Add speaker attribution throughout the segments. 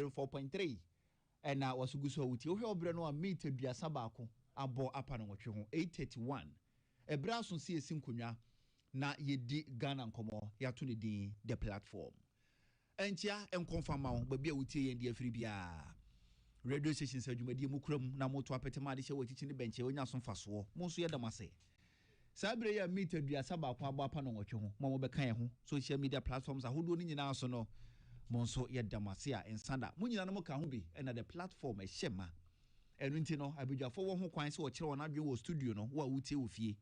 Speaker 1: 104.3 and now was good so with you no a meet aduasa baako abo apa no wotwe ho 831 ebra so se esinkonwa na yedi Ghana nkomo ya to ne din the platform entia enkonfama wo ba bia wutie yen de afiri bia radio stations adwumadi mu kuram na moto apetema de hye wachichi ne benche onya so mfaso mo so yedam ase sabre ya meet aduasa baako abo apa no wotwe ho mo be kan ho social media platforms ahodo ni nyina so no monso yedam ase a ensanda mo nyina no mo ka ho bi na the platform e hyema enu nti no abidwafo wo ho kwan se wo kire won adwen wo studio no wo awutie wo fie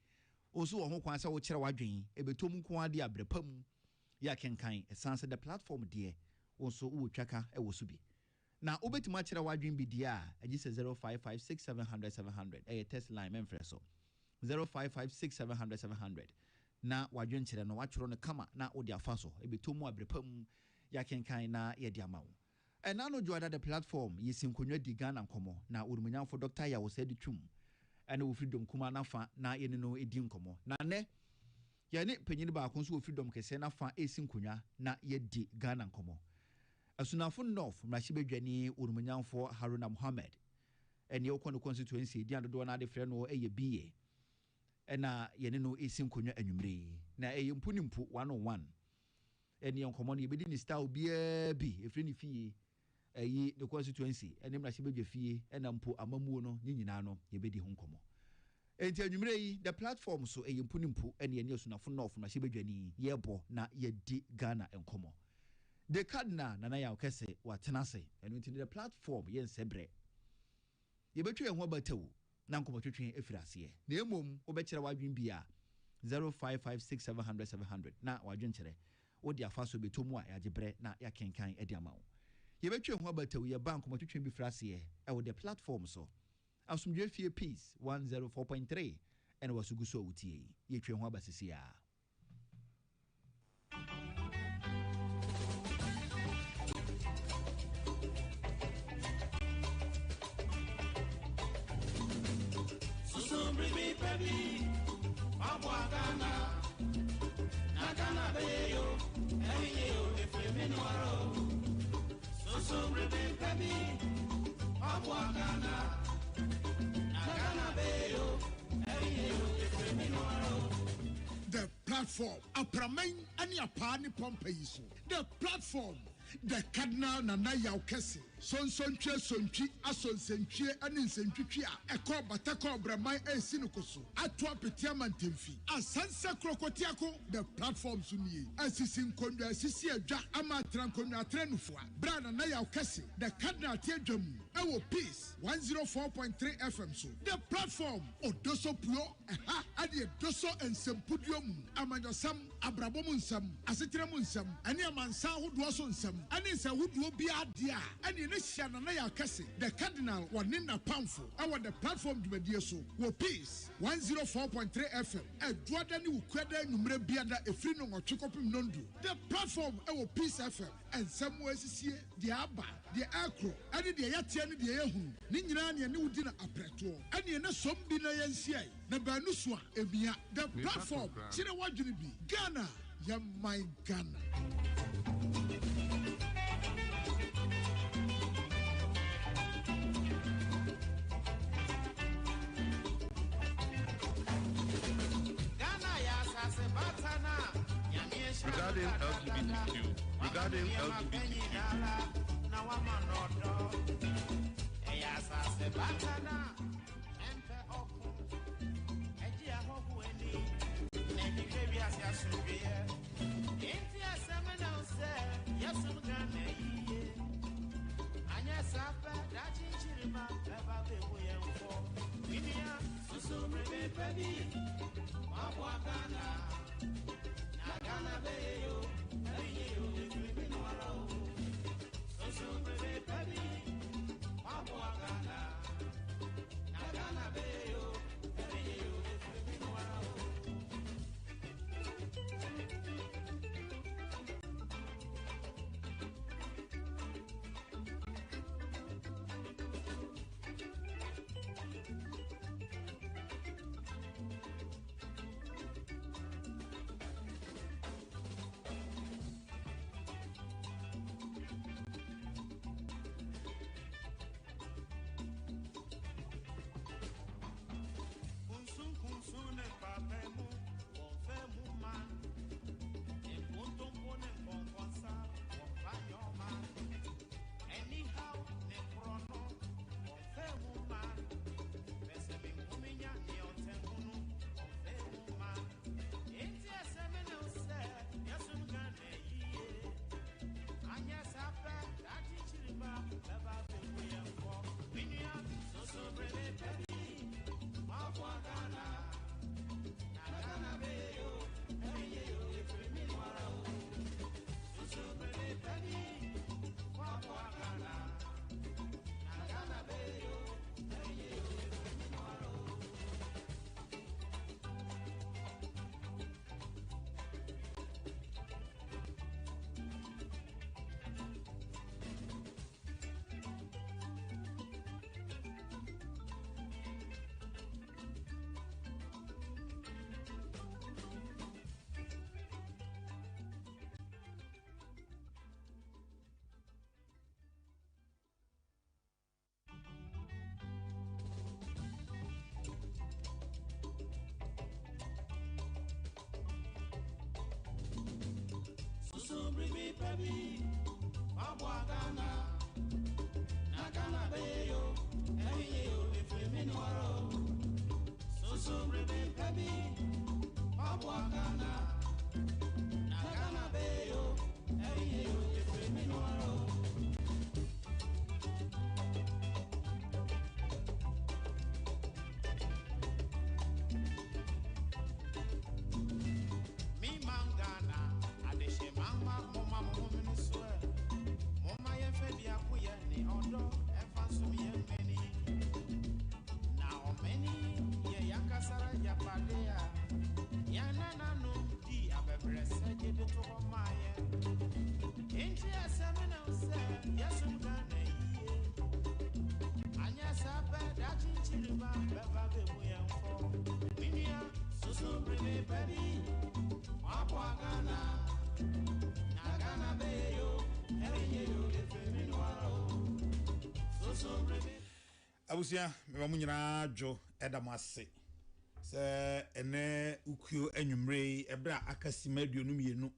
Speaker 1: oso wo ho kwan se wo kire wadwen ebetom nko ade abrepam ya kenkan esanse the platform de onso wo twaka e wo so bi na obetima kire wadwen bi dia agi se 0556700700 test line memfreso 0556700700 na wadwen kire no wachoro no kama na odi afaso ebetom abrepam ya kenkan na ye di amawo enano joada the platform yesinkonwa di Ghana nkomo na urumunyamfo Dr. ya wo said twum ene wo freedom kuma na fa na ye no edi nkomo na ne ye ne panyini ba ko so wo freedom kese na fa esinkonwa na ye di Ghana nkomo asunafo north mrashibedwani urumunyamfo Haruna Muhammad ene wo kono constituency di ando na de frɛ no eye BA ena ye ne no esinkonwa anwumre na eye mpunimpu 101 ene nkomo no ye bedi ni style bia bi efre ni fie ayi the constituency ene mra shebedwe fie ena mpo amamuo no nyina no ye bedi ho nkomo enti anwumre yi the platform so eye mpunimpu ene ene asunafo north mra shebedwani yebo na ye di Ghana nkomo the cardinal nana ya okese watenase ene enti the platform ye nsebre ye betwe ho abatawu na nkomo twetwe efirase na emom obekere wadwen bia 0556700700 na wadwen kere odi afaso betomu a yagebre na yakenkan edi amawo ye betwe ho abatawu ye bank motwetwe bi frase e wo the platform so asumdwe fie peace 104.3 ene wasuguso wutie ye twe ho abasisi a
Speaker 2: Baby, Abwagana, Nagana Bayo, Ayo, if we meanwhile. So, baby, Abwagana, Nagana Bayo, Ayo, if we meanwhile.
Speaker 3: The platform, a pramen and your party Pompeiso. The platform. The cardinal nana yaukese sonchi asonsentwie aninsentwitwi a ekọ batakọ braman ensinukoso atwa petiama ntemfi asansa krokotiako the platform sunie asisi nkonnwa asisi adwa ama trankonwa trenufo bra nana yaukese the cardinal tiadwam ewo peace 104.3 FM so the platform odoso puo ade doso ensempudiom amanyosam abrabom nsam asetrem nsam ani amansa hodo so nsam ani se wuduo bia de a ani ne hia na ya kase the cardinal woni na pamfo our the platform dwumadie so wo peace 104.3 FM eduada ni ukwada nwumre biada efri no nwotwekopim nondu the platform wo peace FM ensam asisie de aba de akro ani de yatia ni de yehu ni nyina ne ne wudi na apreto ani ne sombi na yensiai na banu so a emia the platform chire wadwene bi Ghana ya my Ghana
Speaker 4: regarding LGBTQ.
Speaker 2: Now I'm on order. Yes, I said, Batana, enter up. Edia Hobueni, and the baby as I should be here. India Seminole said, yes, I'm gonna eat. And yes, I've bet that in Chirima, about the way I'm for. India, so baby, Mawakana. Nagana Bayo, Ayo, if we know so baby, Mawakana, Nagana Bayo, Ayo, if we know bring me baby. Mabwagana. Nagana beyo. Hey yo, if we mean waro. So bring me baby. Mabwagana. Nagana beyo. Hey yo, if we mean waro.
Speaker 4: Abusia me mu nyina adwo edamase se ene ukuo anwumre ebra akasima aduonu mienu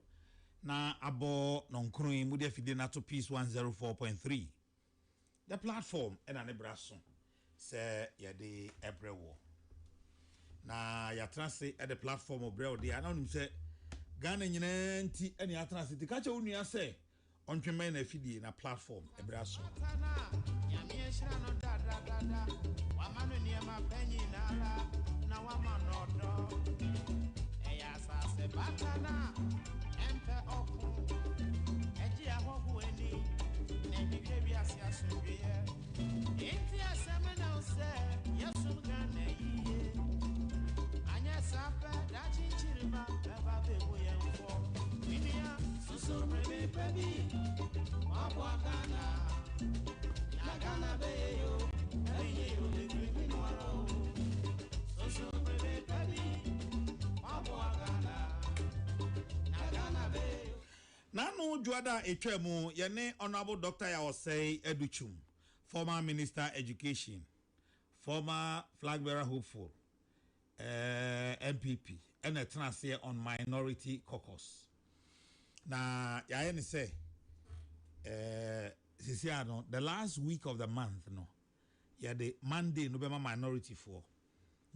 Speaker 4: na abo nonkron mu de fide na to peace 104.3 the platform ena ne braso se yede ebrewo na ya transe at the platform of brew de ana nim se Ghana nyina nti ene ya transe ti ka che onua se ontweme na fide na platform ebraso Nanu Juada Echemu, Yene Honorable Dr. Yawosei Educhum, former Minister Education, former flag bearer hopeful, MPP, and a transfer on Minority Caucus. Na Yayeni say, Sisiano, the last week of the month, no, yeah, the Monday, November minority for,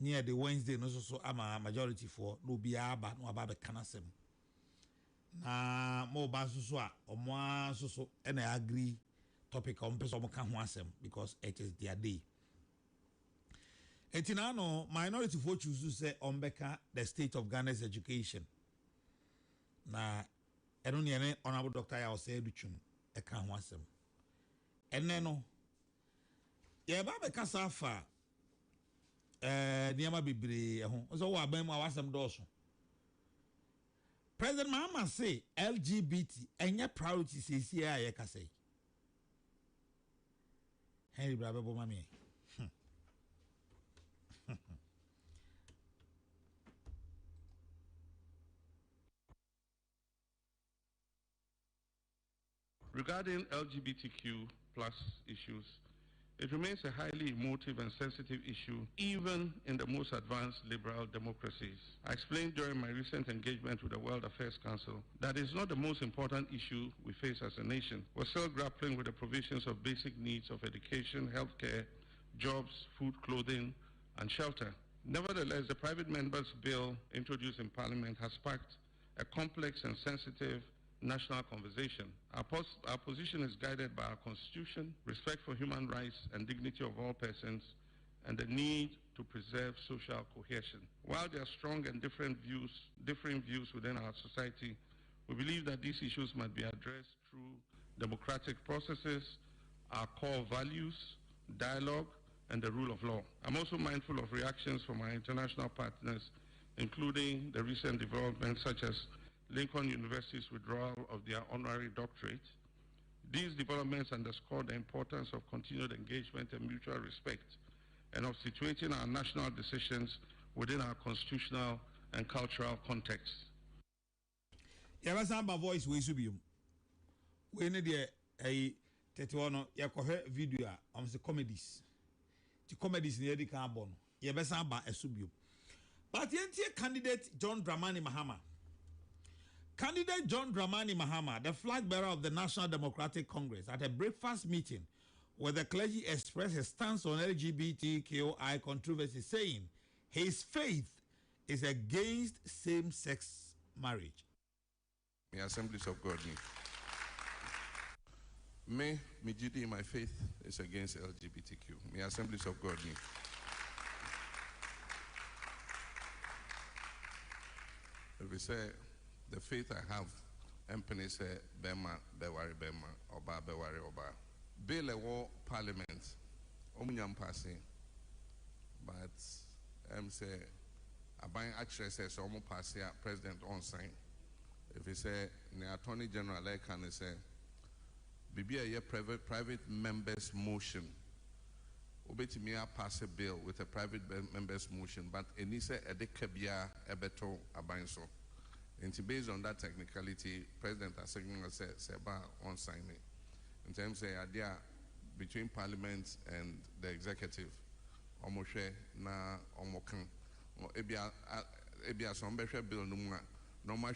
Speaker 4: near the Wednesday, no, so I'm a majority for, no, be aba, no, about the canasem. Na mo ba so a omo so and I agree topic on person kan ho asem because it is their day. Etina no minority for choose to say ombeka the state of Ghana's education. Na eno ne honorable Dr. Yawosei Educhum e kan ho asem. Enne no ye ba be kasa fa niama bebre ho so wo aban mu awasem do so. President Mahama say LGBT any priority says here I can say. Henry Brabo Mami.
Speaker 5: Regarding LGBTQ plus issues, it remains a highly emotive and sensitive issue, even in the most advanced liberal democracies. I explained during my recent engagement with the World Affairs Council that it's not the most important issue we face as a nation. We're still grappling with the provisions of basic needs of education, healthcare, jobs, food, clothing, and shelter. Nevertheless, the private members' bill introduced in Parliament has sparked a complex and sensitive national conversation. Our position is guided by our Constitution, respect for human rights and dignity of all persons, and the need to preserve social cohesion. While there are strong and differing views within our society, we believe that these issues must be addressed through democratic processes, our core values, dialogue, and the rule of law. I'm also mindful of reactions from our international partners, including the recent developments such as Lincoln University's withdrawal of their honorary doctorate. These developments underscore the importance of continued engagement and mutual respect, and of situating our national decisions within our constitutional and cultural context.
Speaker 4: Yabasamba voice we subium. We need a tetuano yakohe video on the comedies. The comedies near the carbon. Yabasamba a subium. But the candidate John Dramani Mahama. Candidate John Dramani Mahama, the flag bearer of the National Democratic Congress, at a breakfast meeting where the clergy expressed his stance on LGBTQI controversy, saying his faith is against same-sex marriage.
Speaker 5: Me Assemblies of God, me GD, my faith is against LGBTQ. Me Assemblies of God, me. If we say the faith I have, Empany say Bema, Bewari Bema, Oba, Bewari Oba. Bill a war parliament, Omunyam passing, but say, I buy actually says almost pass here, president on sign. If he say, the attorney general, like can say, be a private members motion. Obeti me pass a bill with a private members motion, but any say a decabia a beto abanso. And based on that technicality, President Asegna said on signing. In terms of the idea between Parliament and the executive, almost na omokan. Ebia some bill normal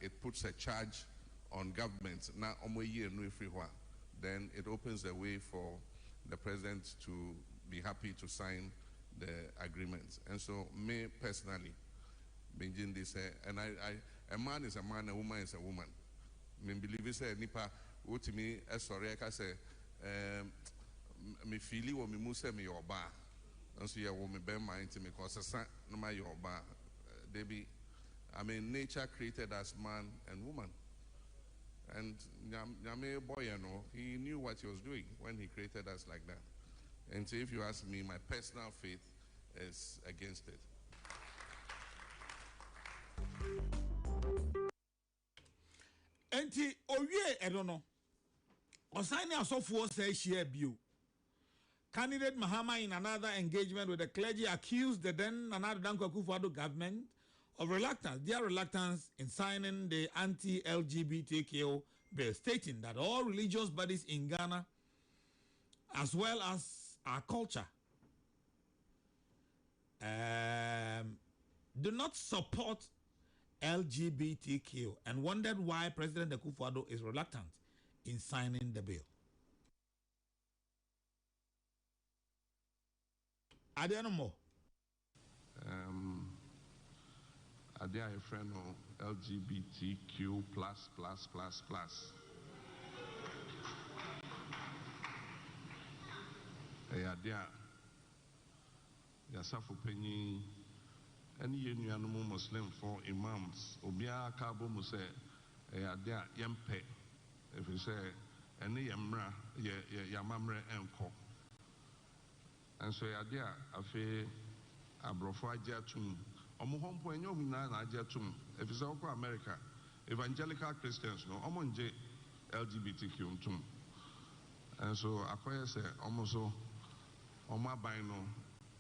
Speaker 5: it puts a charge on government na omo year no free. Then it opens the way for the president to be happy to sign the agreement. And so me personally, Benjin this and a man is a man, a woman is a woman. Me believe it say nipa what me sorry I can say me feeli wo me muse me yoba. And so yeah, me bear mind to me cause no my yoba. Debi, I mean nature created us man and woman. And Nyame boy, you know, he knew what he was doing when he created us like that. And so if you ask me, my personal faith is against it.
Speaker 4: Enti owie edono. Osani asofo say share bio. Candidate Mahama in another engagement with the clergy accused the then Nana Akufo-Addo government of their reluctance in signing the anti-LGBTQ bill, stating that all religious bodies in Ghana, as well as our culture, do not support LGBTQ, and wondered why President Akufo-Addo is reluctant in signing the bill. Are there no more?
Speaker 5: Are there a friend of LGBTQ plus? Are there Yasafu Penny any union Muslim for imams? Obia Kabo Muse, are there Yempe? If you say any Yamra, Yamamre Enko. And so are there a fe Abrofo Jatum. Omuhompo enyo mina na ajetum. If you say America, evangelical Christians no omonje LGBTQ ntum. And so akoye say omoso omaban no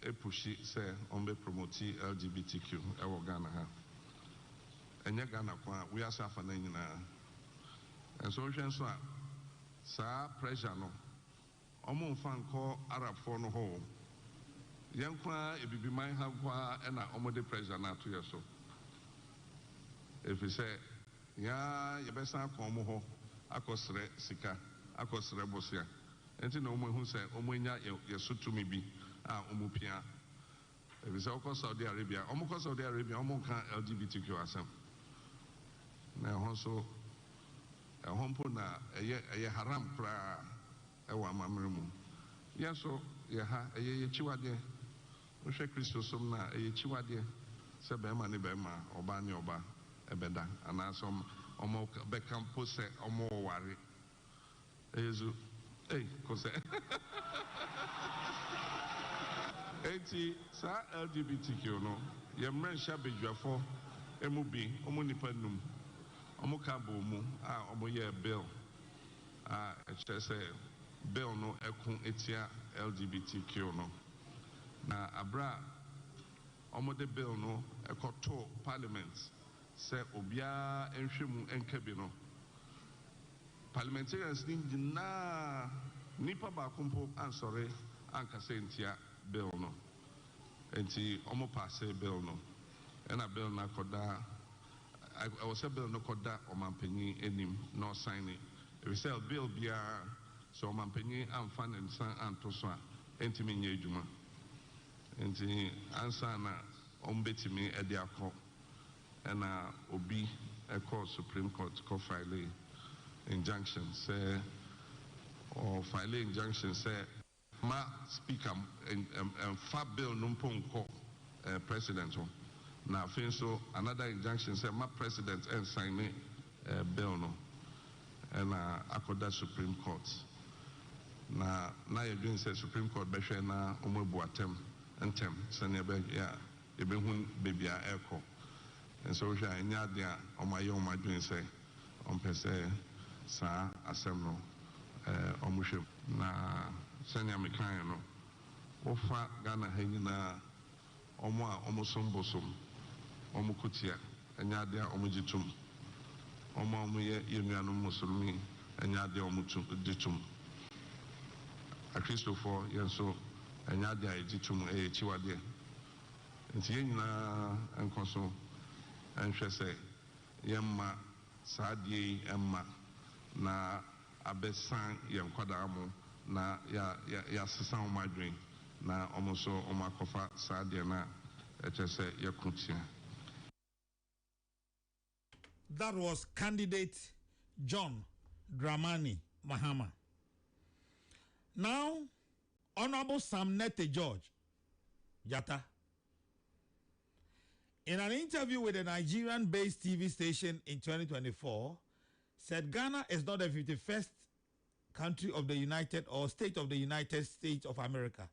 Speaker 5: epushi say ombe promote LGBTQ ewo Ghana ha. Enye Ghana kwa we are safa na nyina. And so hwen so a sa pressure no omo mfa nko Arab for no ho. Yankwa ebibi man have kwa ena omode pressure na to yeso. If you say ya yebesa komo ho akosre sika akosre bosia. Enti na omo hu say omo nya yesutumi bi a omo pia. If you say oko Saudi Arabia omo kan LGBTQ asem. Na honso hompo na eye haram kra ewa mamremu. Yeso ye ha eye chiwade Oshe Christo somna chiwade se bema ni bema oba ni oba ebeda anasom omo bekampo se omo ware ezu kose eti sa LGBTQ no ye mrensha bedwafo emubi omo nipa num omo kabo mu a omo ye bill a echese bill no ekun etia LGBTQ no na abra omode bill no ekoto parliament se obia enhwemu enkabi no parliamentarians na nipa ba kompo ansore ankase ntia bill no enti omo pass bill no ena bill na koda I was able to call that on my penny any no signing. If we sell bill beer, so my penny and fan and son and tosa, intimate juma. And the answer on betty me at the accord and obi a court Supreme Court co file injunction say or file injunction say ma speaker and fab bill no ponko president. Now, so another injunction said my president and sign bill no, and I could that Supreme Court. Now you're doing say Supreme Court, but now buatem and tem, send yeah, you be baby echo, and so we are in Yadia on my doing say on per se sa assembly omushim na send me kind no, ofa Ghana hanging na almost bosom. Omukutia, and Yadia Omujitum, Omamuye Unianum Musulmi, and Yadia Omutum, a Christopher, Yanso, and Yadia Jitum, a Chiwadia. And Tiena and Consul, and she say, Yamma, Sadi, Emma, na Abesan, Yam Quadamo, na Yasan, my dream, na almost so Omakofa, Sadiana, HSA, Yakutia.
Speaker 4: That was candidate John Dramani Mahama. Now, Honorable Sam Nete George Jata, in an interview with a Nigerian-based TV station in 2024, said Ghana is not the 51st country of the United or state of the United States of America,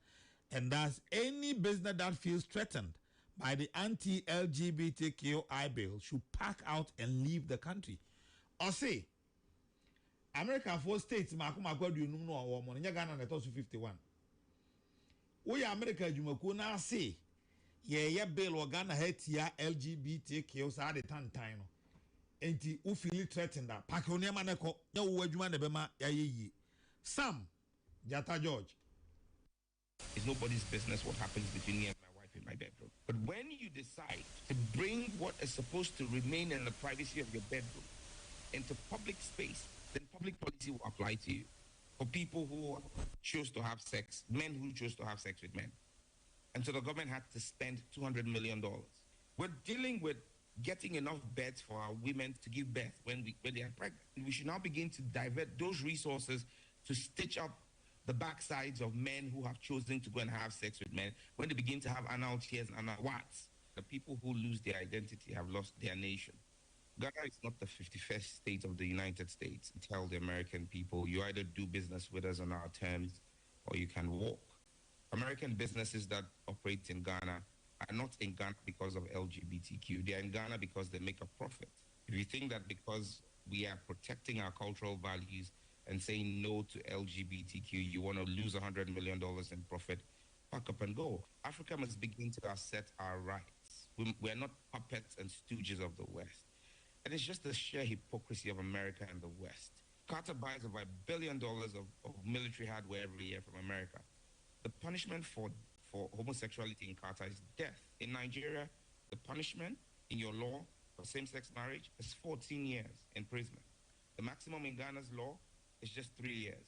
Speaker 4: and thus any business that feels threatened by the anti-LGBTQI bill should pack out and leave the country. Or say, America for states, Ghana 51. We America, Jumakuna say, yeah, bill or Ghana hetia LGBTQ sa de time. Enti u feel threatened that pack on your maneko, no wajuma nebema ya ye. Sam Jata George.
Speaker 6: It's nobody's business what happens between me and my wife in my bedroom. But when you decide to bring what is supposed to remain in the privacy of your bedroom into public space, then public policy will apply to you. For people who choose to have sex, men who choose to have sex with men. And so the government had to spend $200 million. We're dealing with getting enough beds for our women to give birth when they are pregnant. We should now begin to divert those resources to stitch up the backsides of men who have chosen to go and have sex with men. When they begin to have anal tears and anal warts, the people who lose their identity have lost their nation. Ghana is not the 51st state of the United States. Tell the American people, you either do business with us on our terms or you can walk. American businesses that operate in Ghana are not in Ghana because of LGBTQ. They are in Ghana because they make a profit. If you think that because we are protecting our cultural values and saying no to LGBTQ, you want to lose $100 million in profit, pack up and go. Africa must begin to assert our rights. We're not puppets and stooges of the West. And it's just the sheer hypocrisy of America and the West. Carter buys over $1 billion of military hardware every year from America. The punishment for homosexuality in Qatar is death. In Nigeria, the punishment in your law for same-sex marriage is 14 years imprisonment. The maximum in Ghana's law is just 3 years.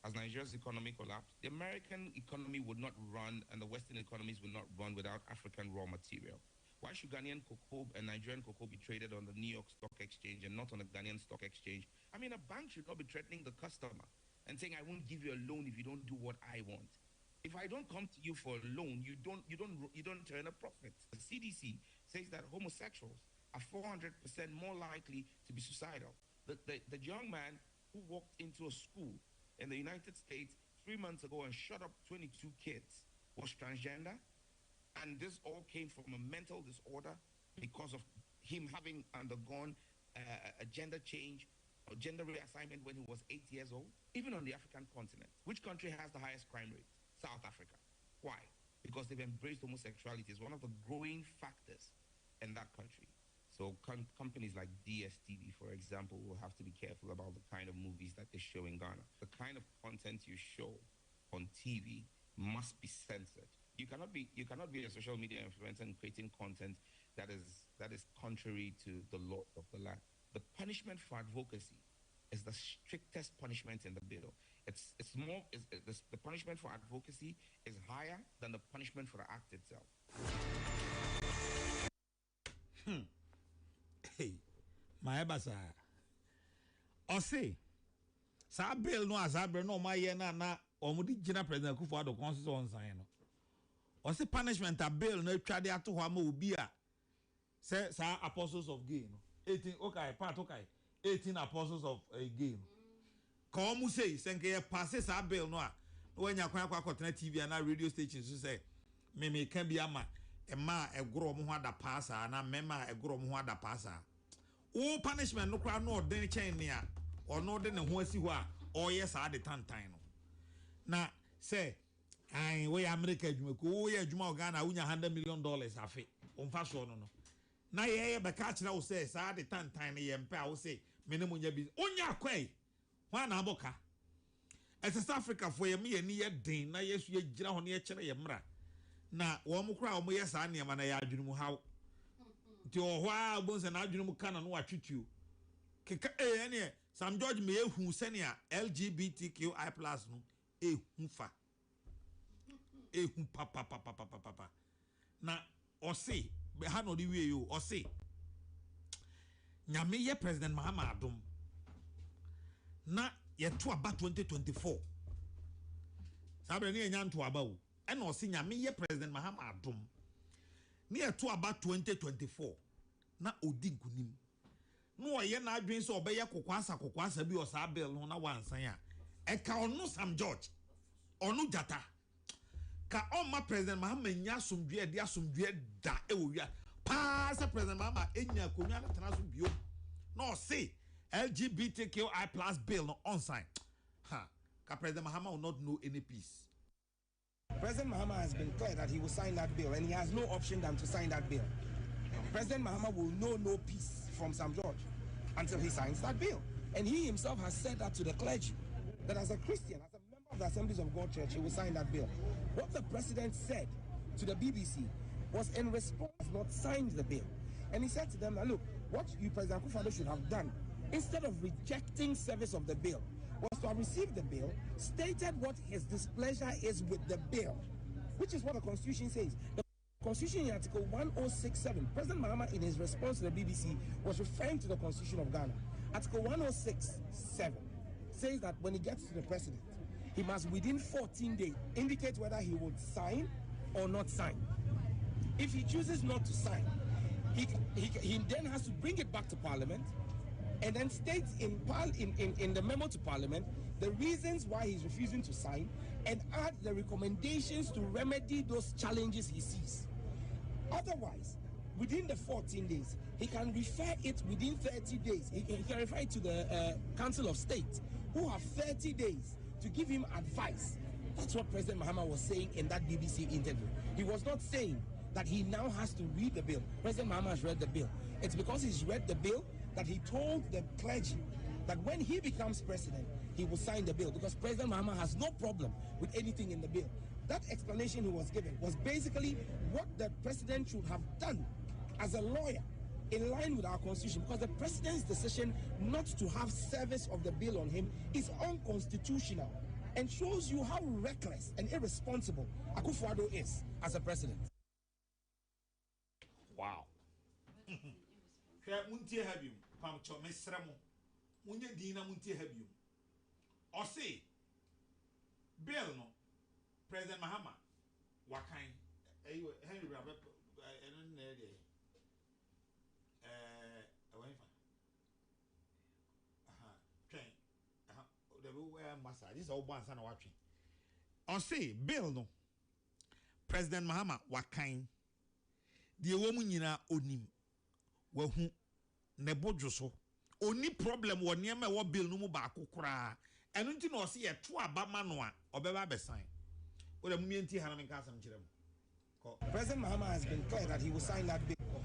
Speaker 6: As Nigeria's economy collapsed, the American economy would not run and the Western economies would not run without African raw material. Why should Ghanaian cocoa and Nigerian cocoa be traded on the New York Stock Exchange and not on the Ghanaian Stock Exchange? I mean, a bank should not be threatening the customer and saying, I won't give you a loan if you don't do what I want. If I don't come to you for a loan, you don't turn a profit. The CDC says that homosexuals are 400% more likely to be suicidal. The young man who walked into a school in the United States 3 months ago and shot up 22 kids was transgender. And this all came from a mental disorder because of him having undergone a gender change or gender reassignment when he was 8 years old. Even on the African continent, which country has the highest crime rate? South Africa. Why? Because they've embraced homosexuality as one of the growing factors in that country. So companies like DSTV, for example, will have to be careful about the kind of movies that they show in Ghana. The kind of content you show on TV must be censored. You cannot be a social media influencer and creating content that is contrary to the law of the land. The punishment for advocacy is the strictest punishment in the bill. The punishment for advocacy is higher than the punishment for the act itself.
Speaker 4: Hey, my basa. O say, sa bill no asabre no ma ye na omudi gina president Akufo-Addo constitution sign no. O say punishment a bill no twa de ato ho ama obi a say sa apostles of gain no. 18 okay, part okay. 18 apostles of gain. Come say senke ye pass sa bill no a when ya kwan akwa TV and radio stations so say me can be ama ema egoro mo ho ada pasa na mema egoro mo ho ada pasa. O punishment no kra no den chen ne a ono de ne ho asi ho a o yes ade tantan no. Na say ai we America adwuma ko we adwuma Ghana unya $100 million afi. Omfa so no no. Na ye be ka kira wo say sa ade tantan ne ye mpa wo say me ne munya bi onya kwai. Wa na aboka. South Africa for ye me ni ye den na yesu ye gira ho ne ye kire ye mra. Na wo mo kra wo mo ye sa ne ma na ya adwunu mu hawo. Ti o ho a bonse na adwunu mu kana no atwetwuo. Keka ene Sam George me ehu senia LGBTQI+ no ehu fa. Ehu papa. Na o say be ha no di we yo o say nyame ye President Mahama Adom na ye to aba 2024 sabre ne nya nto aba o e na o se nyame ye President Mahama Adom ne ye to aba 2024 na odi nkunim no ye na adwen se obeye kokwasa bi o sa bill no na wansan a e ka onu Sam George onu jata ka on ma President Mahama nya asomdwe de asomdwe da e wo wia pa se President Mahama enya konwa na tana so bio no say LGBTQI+ bill no on sign. President Mahama will not know any peace.
Speaker 7: President Mahama has been clear that he will sign that bill, and he has no option than to sign that bill. President Mahama will know no peace from Sam George until he signs that bill. And he himself has said that to the clergy, that as a Christian, as a member of the Assemblies of God Church, he will sign that bill. What the president said to the BBC was in response, not signed the bill. And he said to them, look, what you, President Akufo-Addo, should have done, instead of rejecting service of the bill, was to have received the bill, stated what his displeasure is with the bill, which is what the Constitution says. The Constitution in Article 1067, President Mahama, in his response to the BBC, was referring to the Constitution of Ghana. Article 1067 says that when he gets to the president, he must within 14 days indicate whether he would sign or not sign. If he chooses not to sign, he then has to bring it back to Parliament and then states in the memo to Parliament the reasons why he's refusing to sign and add the recommendations to remedy those challenges he sees. Otherwise, within the 14 days, he can refer it within 30 days. He can refer it to the Council of State, who have 30 days to give him advice. That's what President Mahama was saying in that BBC interview. He was not saying that he now has to read the bill. President Mahama has read the bill. It's because he's read the bill that he told the clergy that when he becomes president, he will sign the bill, because President Mahama has no problem with anything in the bill. That explanation he was given was basically what the president should have done as a lawyer in line with our constitution, because the president's decision not to have service of the bill on him is unconstitutional and shows you how reckless and irresponsible Akufo-Addo is as a president.
Speaker 4: Wow. Muntie have you, Pamcho Mesramo. Munye Dina Muntie have you. Or say, Bill no, President Mahama, Wakai, Henry Rabbit, train, the massage. This is all one son watching. Or say, Bill no, President Mahama, Wakai, the woman yina onim. Wahu nebojo so oni problem wo niam e wo bill no mu ba akokora eno nti na o se ye to aba ma no a obeba be sign wo da mumienti ha na menka asam kire mu.
Speaker 7: President Mahama has been clear that he will sign that bill.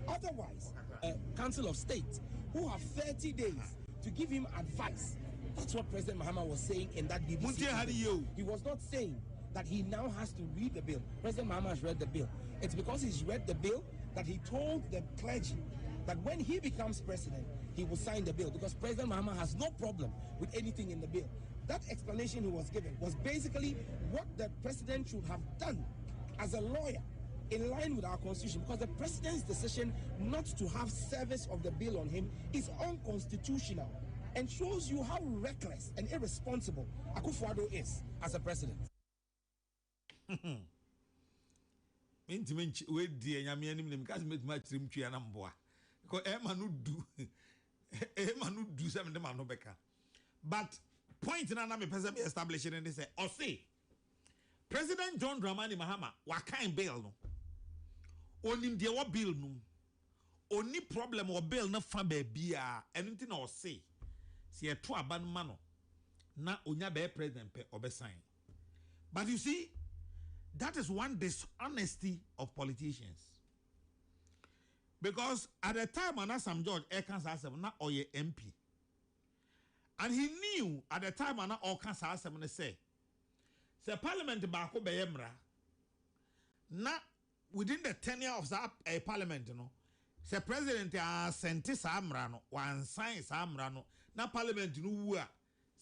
Speaker 7: Otherwise, Council of State, who have 30 days to give him advice. That's what President Mahama was saying in that BBC. He was not saying that he now has to read the bill. President Mahama has read the bill. It's because he's read the bill that he told the clergy that when he becomes president, he will sign the bill because President Mahama has no problem with anything in the bill. That explanation he was given was basically what the president should have done as a lawyer in line with our constitution, because the president's decision not to have service of the bill on him is unconstitutional and shows you how reckless and irresponsible Akufo-Addo is as a president.
Speaker 4: But point na me person be establishing and they say, or say President John Dramani Mahama what kind bail no onim de what bill no only problem or bill na fa baby anything or say see a to aban mano na onya be president pe obe sign. But you see, that is one dishonesty of politicians. Because at the time when Sam George Ekansa na oye MP, and he knew at the time when all Kansa say Parliament bako be emra na within the tenure of that Parliament, you know, say President senti samra no one sign samra no na Parliament no wu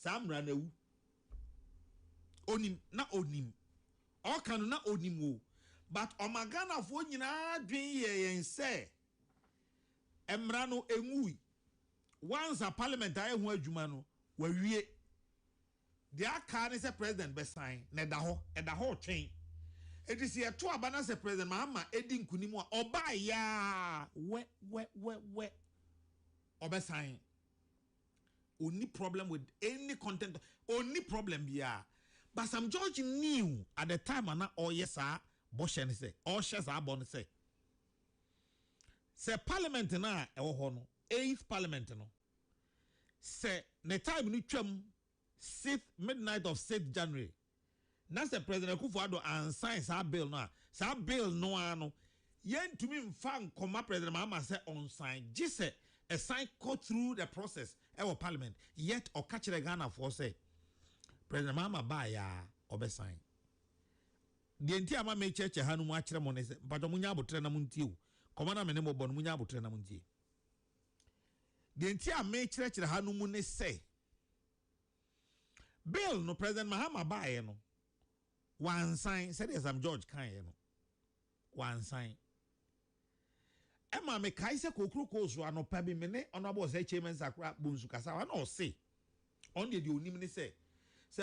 Speaker 4: samra na wu onim na onim all can na onim wo, but omagana fo nyina dwen ye yen say emra no enwui once a Parliament aye ho adwuma no wawie the aka ne say president be sign na da ho twen it is here to abana say president Mahama edi nkunimu a oba ya we oba sign only problem with any content only problem bia. But some George knew at the time and oh yes sir Boshen say all shares are born say Parliament na ewo ho no 8th Parliament no say the time ni twam 6th midnight of 6th January na say President Akufo-Addo and sign sa bill no ano yen to me mfa nkoma President Mahama say on sign just say a sign go through the process ewo Parliament yet or catch the Ghana for say President Mahama ba ya obe sign the entire ama me church hanu mu akire mo ne se but munya abotre na muntie o komana me ne mo bon munya abotre na muntie the entire me church hanu mu ne say bill no President Mahama ba ye no one sign said as am George kan ye no one sign Emma me kai se kokro ko so anopa bi me ne honorable say chairman Sakura Bunsu kasa wa no say on the onim ne say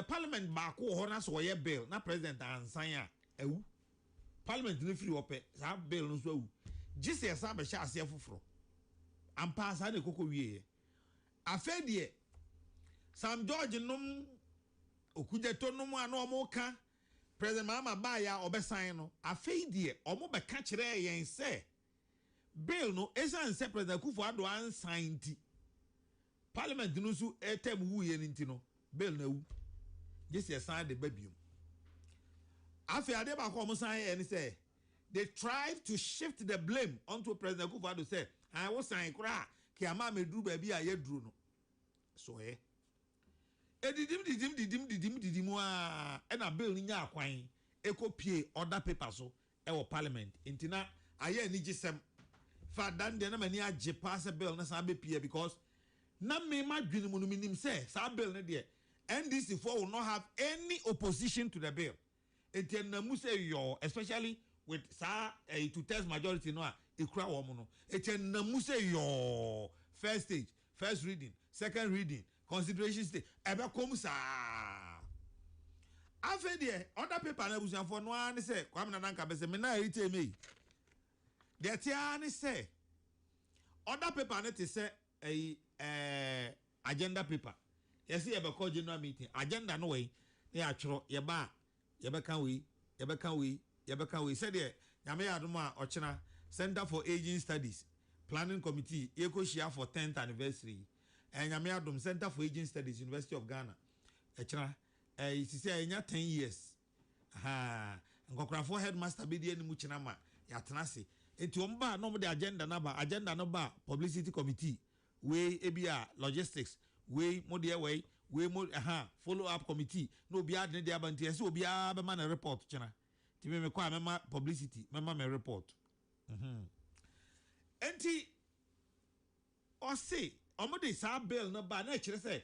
Speaker 4: Parliament bako ho na so ye bill na president ansan a ewu Parliament no free ope sa bill no so ewu Jesus sa be sha ase foforo ampa sa de koko wie afa de Sam George num okujeto num ano omo ka President Mahama ba ya obesan no afa de omo be ka kire yen se bill no esan se President Akufo-Addo ansan ti Parliament no so etem wu ye nti no bill na wu just a sign the baby. After Adeba come sign and say they tried to shift the blame onto President Akufo-Addo say I was saying cry Kiama me do baby a ye drew no. So didim and a bill in ya kwan eco pie other papers so our Parliament intina aye ni gisem fa dan de na mani age pass a bill na sa be pie because na me ma dwene mu no minim say sa bill na de NDC4 will not have any opposition to the bill. Especially with to test majority no ikura woman. First stage, first reading, second reading, consideration stage. Ebe kom sa. Afa de other paper na busan for no an say kwam na nanka be say me na rite me. The tia ni say other paper na te say agenda paper. Yes, you have a call general meeting. Agenda no way. Yeah, true. Yaba, Yabaka we said there. Yamea Duma Ochina Center for Aging Studies, Planning Committee, Eko Shia for 10th anniversary, and Yamea Dum Center for Aging Studies, University of Ghana. Echina, it is 10 years. Ha, and Gokrafo headmaster BDN Muchinama, Yatanasi. Etumba no the agenda number, publicity committee, way ABR, logistics. We modia way follow up committee no be ad ne abanti so be man report chena ti me kwa mema publicity mema me report enti or say omode sa bill no ba na kire say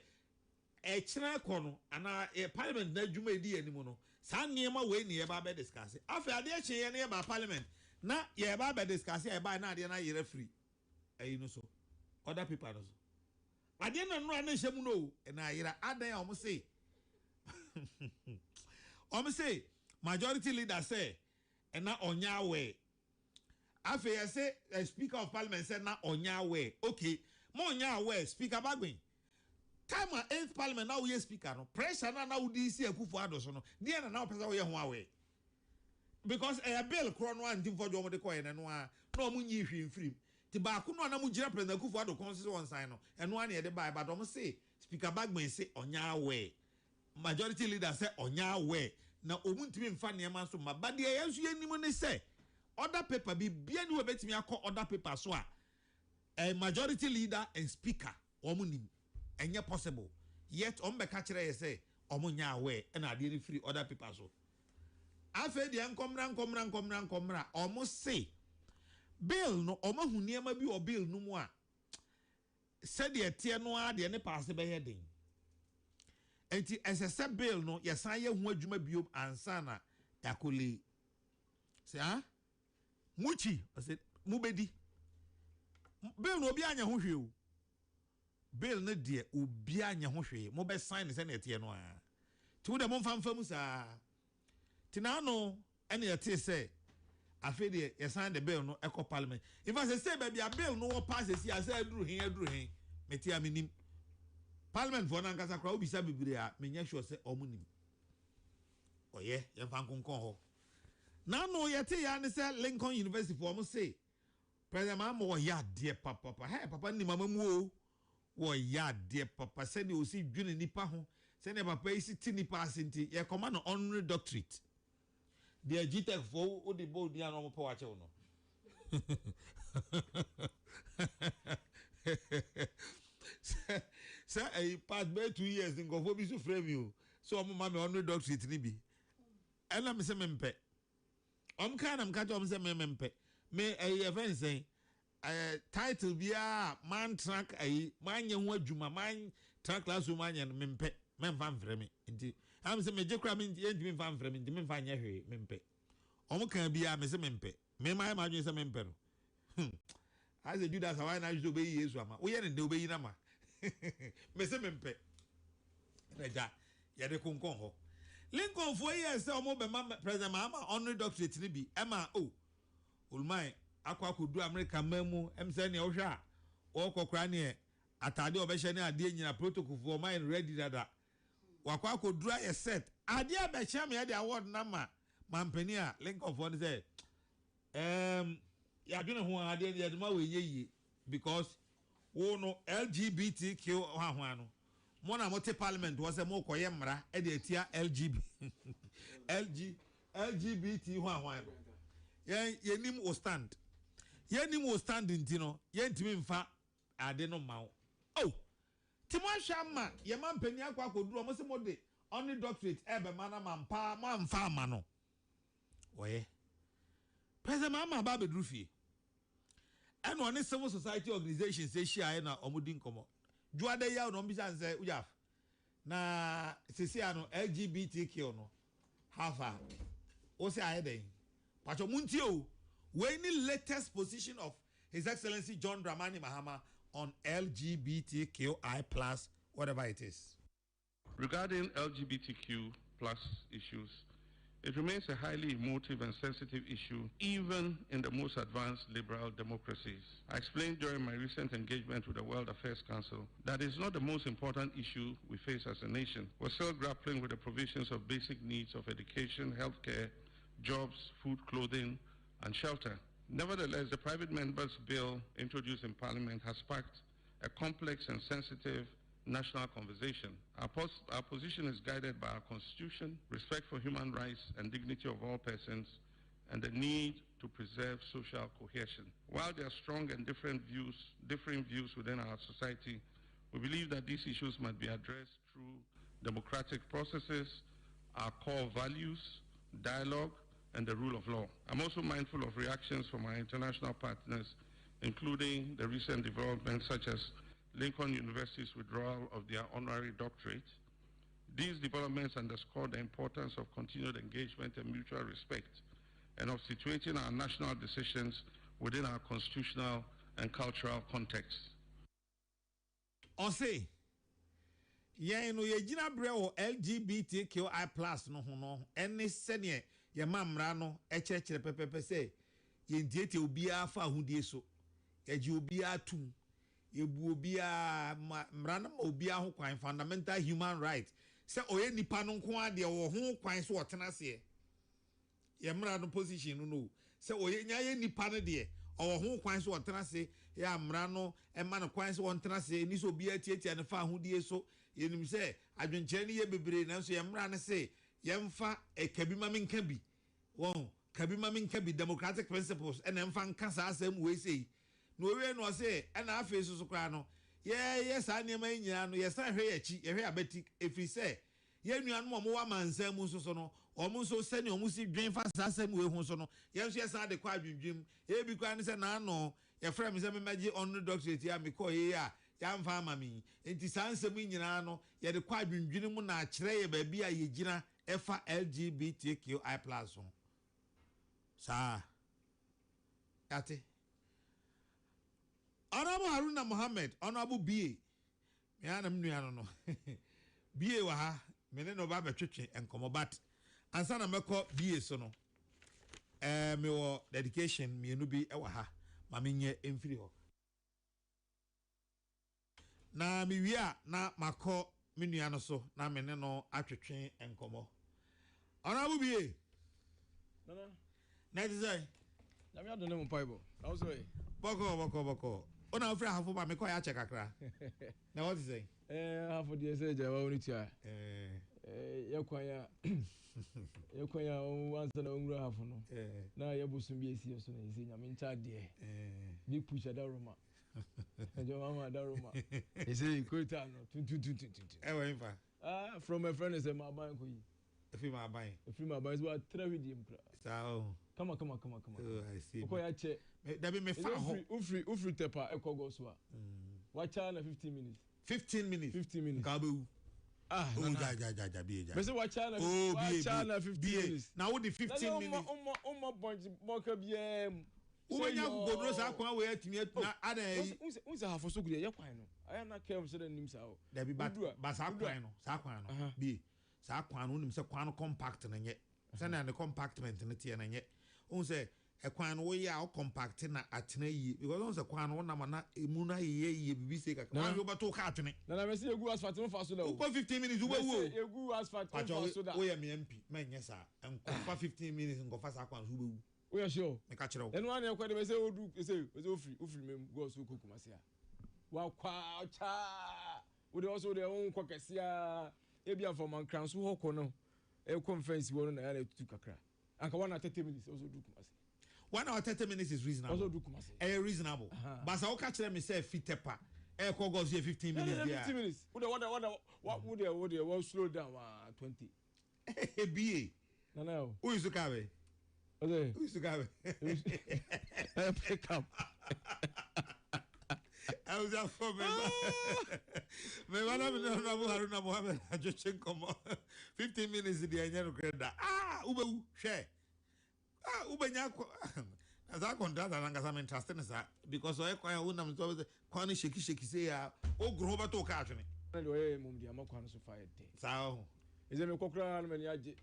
Speaker 4: e kire kono ana parliament na dwuma edi animu no sa niema we ne ba be discuss afa ade a kye ne ba parliament na ye ba be discuss e ba na ade na yere free ayi no so other people no so ade na no na hyemu no na yera adan a say majority leader say and na onya we afa ye say speaker of parliament said na onya we okay mo onya we speaker Bagbin time 8th parliament now we speaker no pressure na udi si akufo adoso no dey na pesa we ho awe because a bill kro no antim for jomo de koye na no a na omu nyi hwimfrim ti ba ko no na mu gira president akufo ado konse on sign no eno a na ye de buy but omo say speaker Bagbin say onya we majority leader say onya we na omu ntimi mfa ne ma so ma ba de yesu yenim ne say other paper bi bia ni we betimi akọ other paper so a majority leader and speaker omu nim enye possible yet ombeka kire ye say omunya aware and ade free other people so afa de nkomra omo say bill no omo hu niema bi o bill no mu a said ye tie no a de ne pass be heading enti esese bill no yesan ye hu adwuma biom ansa na yakole say ah muchi I said mubedi bill no obi anya ho hwe o bill ne de obi anya ho hwe mo be sign se na etie no a ti wo de mo mfamfa mu sa ti na no ene yete se afi de ye sign the bill no eco parliament if I say baby a bill no wo pass si asa aduru hin meti aminim parliament for na nkasa kra obi sa bibire a menya sure se omunim oye ye mfa nkonkon ho na no yete ya ne se Lincoln University for mo say president mama wo ya de papa hey papa ni mama mu o wo ya de papa se ni o si dwene nipa ho se ne papa isi ti nipa asenti ye command honorary doctorate de GTech for o de bo di an o po wa che no say I pass by 2 years in go for bi so frame you so mo mama honorary doctorate ni bi ela me se me mpe am kan am ka to me se me mpe me event say title bia man track man ye ho adwuma man track classroom man ye me mpe me mfa mfrɛ me nti am se me je kra me ntimi mfa mfrɛ me nti me mfa nya hwe me mpe omo kan bia me se me mpe me ma dwen se me mpe no as a Judas why na you obey Yesu ama wo ye ne de obey na ma me se me mpe reja ye de konkon ho Lincoln for years say omo be ma president ma honorary doctorate ni bi ema o ulmai akwa kodu America mamu emse ne ohwe a o kokra ne atade obehye ne ade nyina protocol for mine ready dada wakwa kodu a set ade abehye me de award na ma mampani a Lincoln for say ya dwene ho ade de ma we yeye because wo no LGBTQ ho ano mo na mo te parliament wo say mo koye mra e de atia LGBT ho ano yenim o stand yenim o stand ntino yentimi mfa ade no mawo oh timo ahwama ye mampani akwa koduro mo se mo de only doctorate ebe mana mampa mamfa ama no oye president mama ba bedru fie eno one civil society organization say share na omudi nkomo juade ya no mbisa nse ujaf na sisi ano LGBTQ no hafa o se ayeden pacho muntio we ni latest position of His Excellency John Dramani Mahama on LGBTQI plus whatever it is.
Speaker 5: Regarding LGBTQ plus issues, it remains a highly emotive and sensitive issue, even in the most advanced liberal democracies. I explained during my recent engagement with the World Affairs Council that it's not the most important issue we face as a nation. We're still grappling with the provisions of basic needs of education, healthcare, jobs, food, clothing, and shelter. Nevertheless, the private members' bill introduced in Parliament has sparked a complex and sensitive national conversation. Our position is guided by our Constitution, respect for human rights and dignity of all persons, and the need to preserve social cohesion. While there are strong and differing views within our society, we believe that these issues must be addressed through democratic processes, our core values, dialogue, and the rule of law. I'm also mindful of reactions from our international partners including the recent developments such as Lincoln University's withdrawal of their honorary doctorate. These developments underscore the importance of continued engagement and mutual respect, and of situating our national decisions within our constitutional and cultural context.
Speaker 4: Ose, ye no ye gina bre o LGBTQI+ no ho no, ene sene ye mamra no ekyekere pepepe se ye ndiete obi afa ahudie so. Ye ji obi atum. Ye bu obi a mra na obi aho kwan fundamental human right. Se oye nipa no nko ade wo ho kwan so otena se. Ye mra no position no. Se oye nya ye nipa no de owo ho kwan so otena se ya mra no e ma no kwan so otena se ni so obi atietia ne fa ahudie so ye nim se adwenkyere ne ye bebre na so ye mra ne se ye mfa kabi ma menka bi won kabi ma menka bi democratic principles e na mfa nka sa asem we sei no we no se e na afa so kra no ye sa ne ma nyina no ye sa hwe ye chi ye hwe abati efri se ye nuanu mo wa mansa mu so no omo so se ne omo si dwen fa sa asem we hu so no ye so ye sa de kwa adwendwem e bi kwa ne se na no ye frɛ me se me magi on doctorate ya me ko ye ya ya mfa ama mi enti sa nsɛm nyina no ye de kwa adwendwene mu na kyerɛ ye ba bi a ye gina efa LGBTQI+ so sa ate Honorable Haruna Mohammed, Honorable BA. Me anam nuano no. BA wa ha, me ne no ba betwetwe enkomo bat. Ansa na meko BA so no. Me wo dedication me no bi e wa ha. Ma me nye emfiri ho. Na me wi a na mako me nuano so na me ne no atwetwe enkomo. Honorable BA.
Speaker 8: No.
Speaker 4: Na dizai.
Speaker 8: Na me adone mo paibo. How so e?
Speaker 4: Boko. Ona ofra hafo ba me ko ya che kakra. Na what is say?
Speaker 8: Hafo de say je wa oni tia. Yakwanya wansa na onwura hafo no. Na ya bosum bi esi so na esi nyame ncha de. Big push da Roma. Je mama da Roma. Esi kweta no tu.
Speaker 4: We infa.
Speaker 8: From my friend is my ban ko yi.
Speaker 4: Efi ma ban.
Speaker 8: Efi ma ban is what travel di mkra.
Speaker 4: Sao.
Speaker 8: Come on.
Speaker 4: Oh, I see.
Speaker 8: Ko ya che.
Speaker 4: That be me fa ho.
Speaker 8: Ufri tepa ekogo so a. Watch na 15 minutes.
Speaker 4: 15 minutes.
Speaker 8: 15 minutes.
Speaker 4: Ka be.
Speaker 8: Ah,
Speaker 4: ja be.
Speaker 8: Me say watch na 15 minutes.
Speaker 4: Now what the 15 minutes?
Speaker 8: Bunch boka biem.
Speaker 4: Unya godro sa kwa we atimi atuna ada yi.
Speaker 8: Unsa hafo so gude ye kwan no. Aya na kem so da nim sa o.
Speaker 4: Da bi ba sa kwan no. Bi. Sa kwan no nim se kwan no compact na nye. Se na the compactment na tie na nye. Un say ekwan no we ya compact na atena yi because on say kwan no na na emu na ye bibi se ka kwan yo bato ka atene
Speaker 8: na me say egu asphalt no fa so da o
Speaker 4: 15 minutes wo
Speaker 8: egu asphalt no fa so da
Speaker 4: o ya me MP menye sa enko fa 15 minutes enko fa sa kwan so bewu
Speaker 8: o ya sure
Speaker 4: me ka kire wo
Speaker 8: enu an ekwa de me say odu say ofri mem go so kokuma se a wa kwa cha wo de also de on kwa kesia e bia for man kran so hoko no e conference wo no na ya na tutu kakra anka 1 at 30 minutes also do kuma se
Speaker 4: 1 hour 30 minutes is reasonable.
Speaker 8: Also do kumase.
Speaker 4: Reasonable. But sa o ka kire me say fit tepa. Ko go 15 minutes there.
Speaker 8: 15 minutes. What would slow down 20.
Speaker 4: BA.
Speaker 8: No.
Speaker 4: Who is to kabe?
Speaker 8: Okay.
Speaker 4: Who is to kabe?
Speaker 8: Pick up.
Speaker 4: I was out for me. Me wana me no Haruna Mohammed ajochen komo. 15 minutes di anyaro kreda. Ubewu hwe. Ubenya as I contract and I'm interested in that because I quite wouldn't have corny shaky say ya o grow over to catch me.
Speaker 8: Anyway, Mumdia Mokwan so fired.
Speaker 4: So
Speaker 8: is a Mokran and Yaji.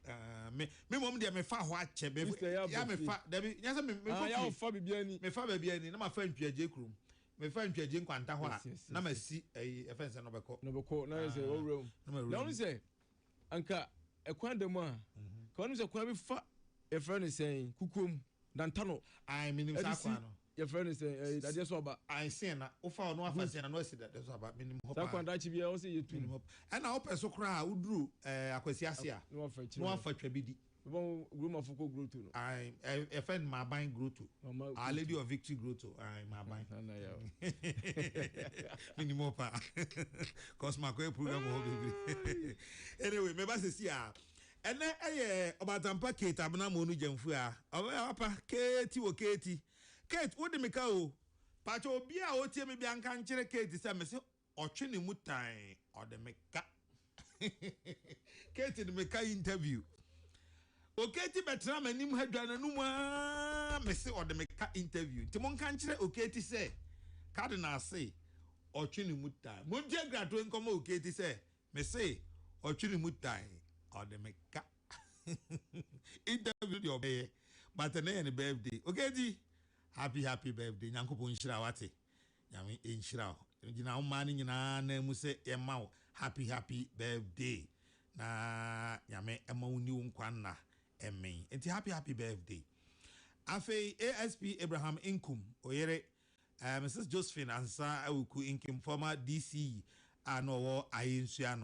Speaker 4: Me mum dear me fa watch me fa Debbie yes me
Speaker 8: Fabi Biani
Speaker 4: me fa Biani no my friend Pierre Jacrum me friend Pierre Jin Quanta na me see a fence and
Speaker 8: no court now is a room. No say Anka a quandama. Quandams a quabi fa. Your friend is saying, Kukum, Dantano.
Speaker 4: I mean,
Speaker 8: your friend is saying, I just saw about I
Speaker 4: say, oh, for no offense, and I know that there's about minimum.
Speaker 8: That also you twin up.
Speaker 4: And I hope so cry who drew Aquasiasia. No for Trebidi.
Speaker 8: Room of Foucault grew to.
Speaker 4: I a friend, my buying grew to. Our Lady of Victory grew to. I my buying. Minimum, cause my program will be. Anyway, maybe I see. And then about Kate Abna Monu Jamfua. Apa Katie wo Katie. Kate, what the Mikao? Pacho obi a otie me bia nka nkyere Kate say me se otwe ne mutan or the meka. Kate the meka interview. Oketi betra manim hadwa na numa me se or the meka interview. Ti mon kan kyere Oketi say Cardinal say otwe ne mutan. Mon je grato nkomo Oketi say me say otwe ne mutan or the meka. Interview your baby. But na birthday. Oketi happy birthday. Nyankopon nhyira wate. Nyame enhyira. Gina umani nyina na mu se ema happy birthday. Na nyame ema uni nkwa na emen. Enti happy birthday. Afi ASP Abraham Inkum oyere Mrs. Josephine Ansa awuku Inkum former DC ano ayensuano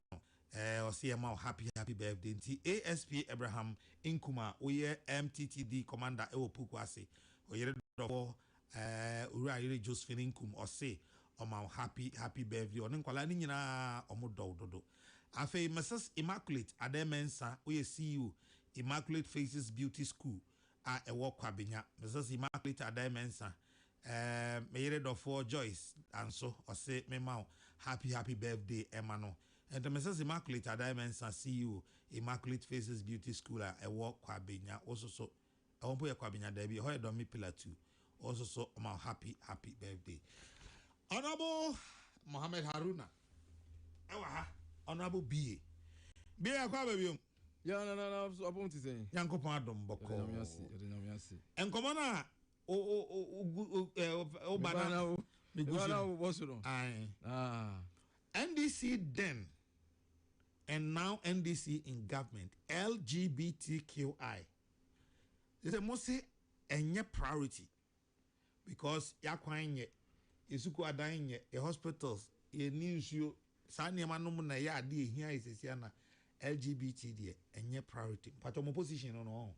Speaker 4: osi ema happy birthday. Enti ASP Abraham Inkuma oye MTTD commander ewo puku ase oyere do ura yere Josephine Inkum ose oma happy birthday on nkwala ni nyina omodo dodo afi Mrs. Immaculate Ademensa oye CEO Immaculate Faces Beauty School a ewo kwabenya Mrs. Immaculate Ademensa meyere do for Joyce anso ose mema happy birthday emano and Mrs. Immaculate Ademensa CEO Immaculate Faces Beauty School a ewo kwabenya also so ewompo ye kwabenya da bi ho do me pillar 2 also so my happy birthday. Honorable Mohammed Haruna. Ewa Honorable B. B akwa baby.
Speaker 8: Yeah, no, so about to say.
Speaker 4: Yankopon adom boko. Enkomo na o banana. NDC then and now NDC in government LGBTQI. They must say enye priority because yakwanye isuku adanye e hospitals e ninsuo sa niema no na ya ade ehia isisia na LGBT de enye priority but on position no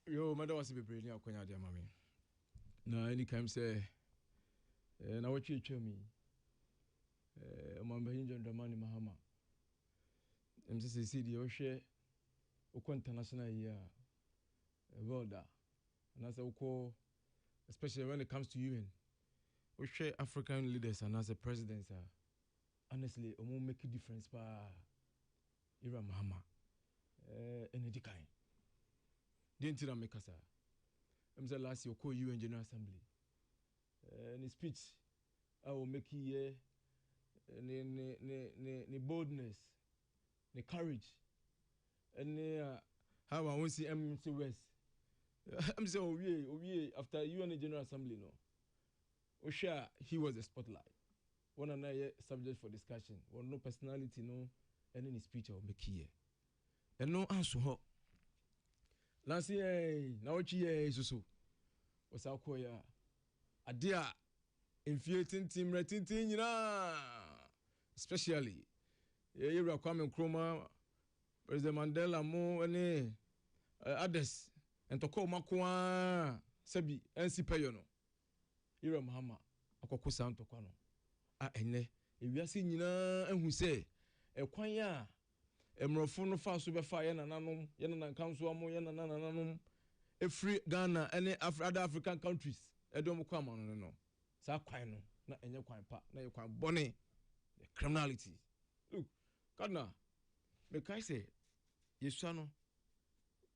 Speaker 8: yo madam was be ni akwanya de mame na any time say na what you me mamba hinjo ndamani mahama MCC de o hwe o international year world and as a especially when it comes to UN, we share African leaders and as a president, honestly, it won't make a difference. But Ira Mahama, any kind. Didn't you make us? I'm the last year call UN General Assembly. In speech, I will make you the boldness, the courage, and how I want to see MC West. I'm saying, we after UN General Assembly, no. Osha, he was a spotlight. One another subject for discussion. One no personality, no, any speech or make here. And no answer. Last year, now what year so was our choir. A dear infuriating team rating, you know, especially. You are coming, Chroma, President Mandela, Mo, and others. And to call Makwa Sebi NC Payono. Ira Mahama, Akoko Santo Kwano. Ene, if you are seeing and who say, a quanya, a mrofono fast super fire and anum, Yanan Council, Yanan, a free Ghana, any other African countries. I don't come on, no. Sa quino, not any quine part, not your quine bonnet, the criminality. Look, Kadna, make I say, yes, Shano.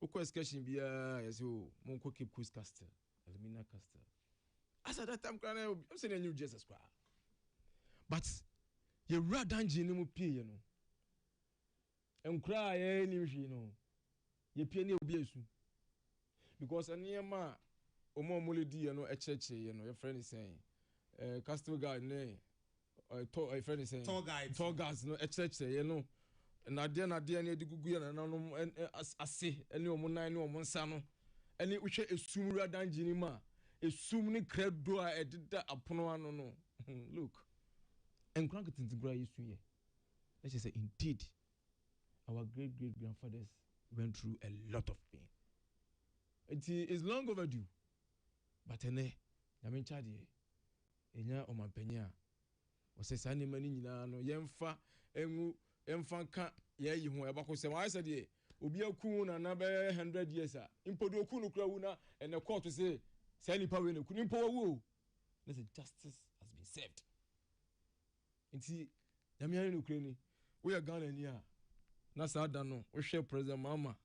Speaker 8: Ukwa sketching bia yeso monko keep coast castle alumina castle as at that time I'm saying a new Jesus Christ but you rather than jini mu pie you know enkra ye ni hwi no ye pie ne obi esu because aniyama omo moledi you know echeche you know your friend is saying castle guy ne a friend is saying tour guys no echeche you know na de na de gugu ya na no ase ene omunan ne omunsa no ene uhwe esum radan jini ma esum ne credo a edida apono ano no look enkran ketintigura yesu ye let's say indeed our great grandfathers went through a lot of pain it is long overdue but ene na me chade enya omampanya o se sa ne mani nyina no yemfa enwu emfanka ye yi ho ebako se wa said ye obi akun na be 100 years a impodo okun no kura wu na ene court say say any power no couldn't power wo. Listen, justice has been served. Nti yamia no kreni. We are Ghana here. Na sa no. We share President Mama.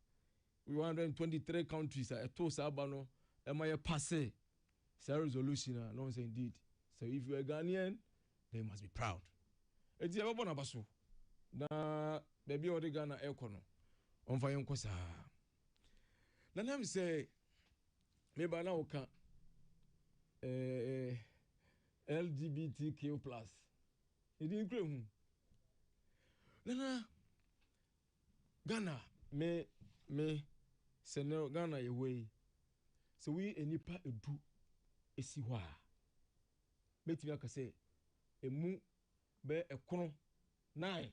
Speaker 8: We 123 countries at to sabano. Am I a passe? Say resolution no say indeed. So if you are Ghanaian, they must be proud. It's a bona baso. Na baby odi Ghana ekono. On fa yonko sa. Na nam say me ba na oka LGBTQ+. It didn't grow. Na Ghana me sene Ghana ye way. So we enipa edu esi hɔ a metimi aka sɛ emu bɛ ɛkono 9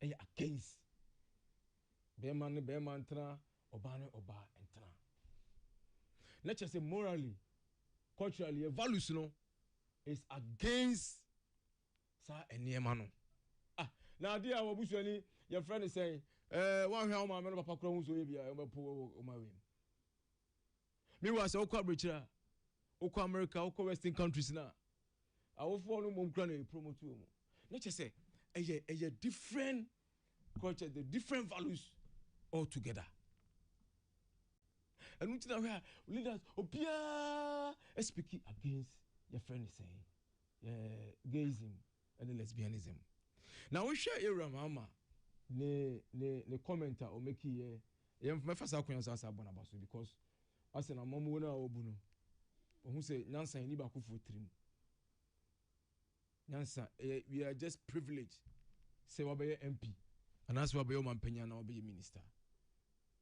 Speaker 8: ɛyɛ against bɛrima ne bɛrima ntena ɔbaa ne ɔbaa ntena na kyerɛ sɛ morally culturally your values no is against saa nneɛma no na adeɛ a wɔbusuani yɛfrɛ ne sɛ wɔahwɛ a wɔma me no papa kora ho so yɛ bia wɔbɛpo ɔma wei meanwhile sɛ wokɔ aberɛkyerɛ a wokɔ America wokɔ western countries na awofoɔ no mmom kora na ɛpromote wɔ mu na kyɛ sɛ ɛyɛ different culture the different values all together ɛno nti na hwɛ a leaders obiara speaking against your friend is saying gayism and lesbianism na wohwɛ Abraham Mama ne comment a o make here yɛmfa saa kwan saa abɔ na baso because ase na mamu na obu no ohun say nyansa ni ba ko fo trim nyansa we are just privileged say we be MP and as we be omanpanya na we be minister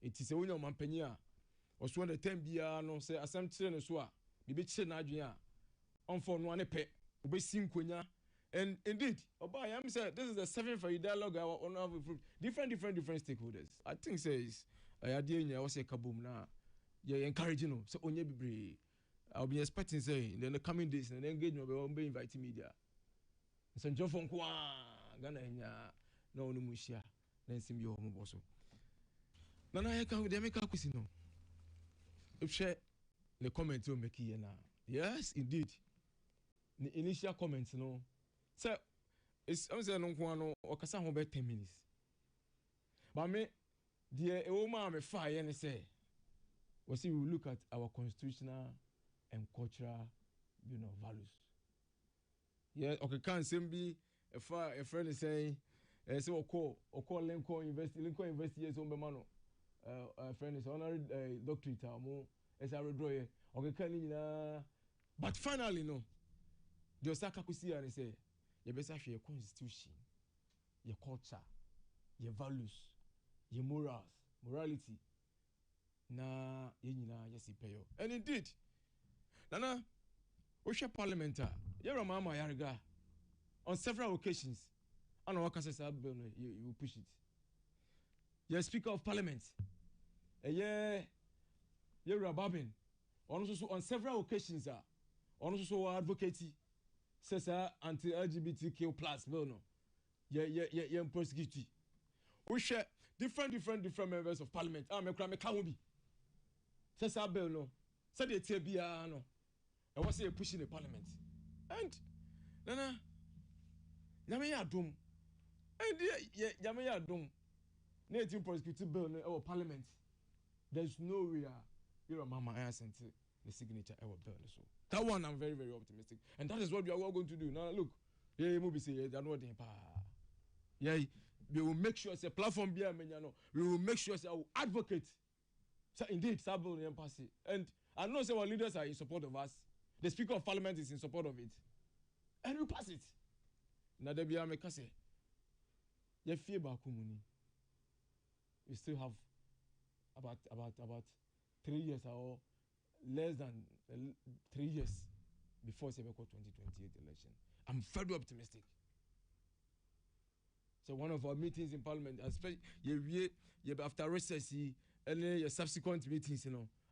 Speaker 8: it is wonya omanpanya a oso the time bia no say asem kire ne so a bibi kire na adwen a onfo no ane pe obesi nkonya and indeed oba I am say this is the 7th for dialogue on have different stakeholders I think says idea nya we say kabum na you encouraging no so onye bibre I'll be expecting say in the coming days and engagement will be inviting media so njofo nko Ghana nya na onu muhia na nsim bi ho mo so na na ya ka de make akwisi no if share the comment you make here na yes indeed the initial comments no say it's I'm say no nko no okasa ho be 10 minutes but me the e wo ma me fa ye ne say we see we look at our constitutional and cultural values. Yeah, okay, can't be a friend is saying, so call Lincoln University yes on Bemano. A friend is honorary doctorate as I redraw ye. Okay, can but finally no. The Osaka Kusi and say, you best have your constitution, your culture, your values, your morality. Na yenyina yes ipeyo and indeed nana osha parliament Abraham Mama yarga on several occasions and what say bill you push it your speaker of parliament Babin on several occasions also advocate says anti LGBTQ+ bill no yeah prosecute we share different members of parliament me can be says that bill no said the TBA no I was say pushing the parliament and nana nyame ya dom and nyame ya dom na etim prosecute bill no our parliament there's no way your mama I sent the signature our bill so that one I'm very optimistic and that is what we are all going to do now look yeah movie say they are not in pa yeah we will make sure say platform be we will make sure say I will advocate. So indeed, Sabo pass it. And I know some our leaders are in support of us. The Speaker of Parliament is in support of it. And we pass it. Now there be a say, you fear Bakumuni. We still have about 3 years or less than 3 years before 2028 election. I'm very optimistic. So one of our meetings in Parliament, especially after recess, and your subsequent meetings,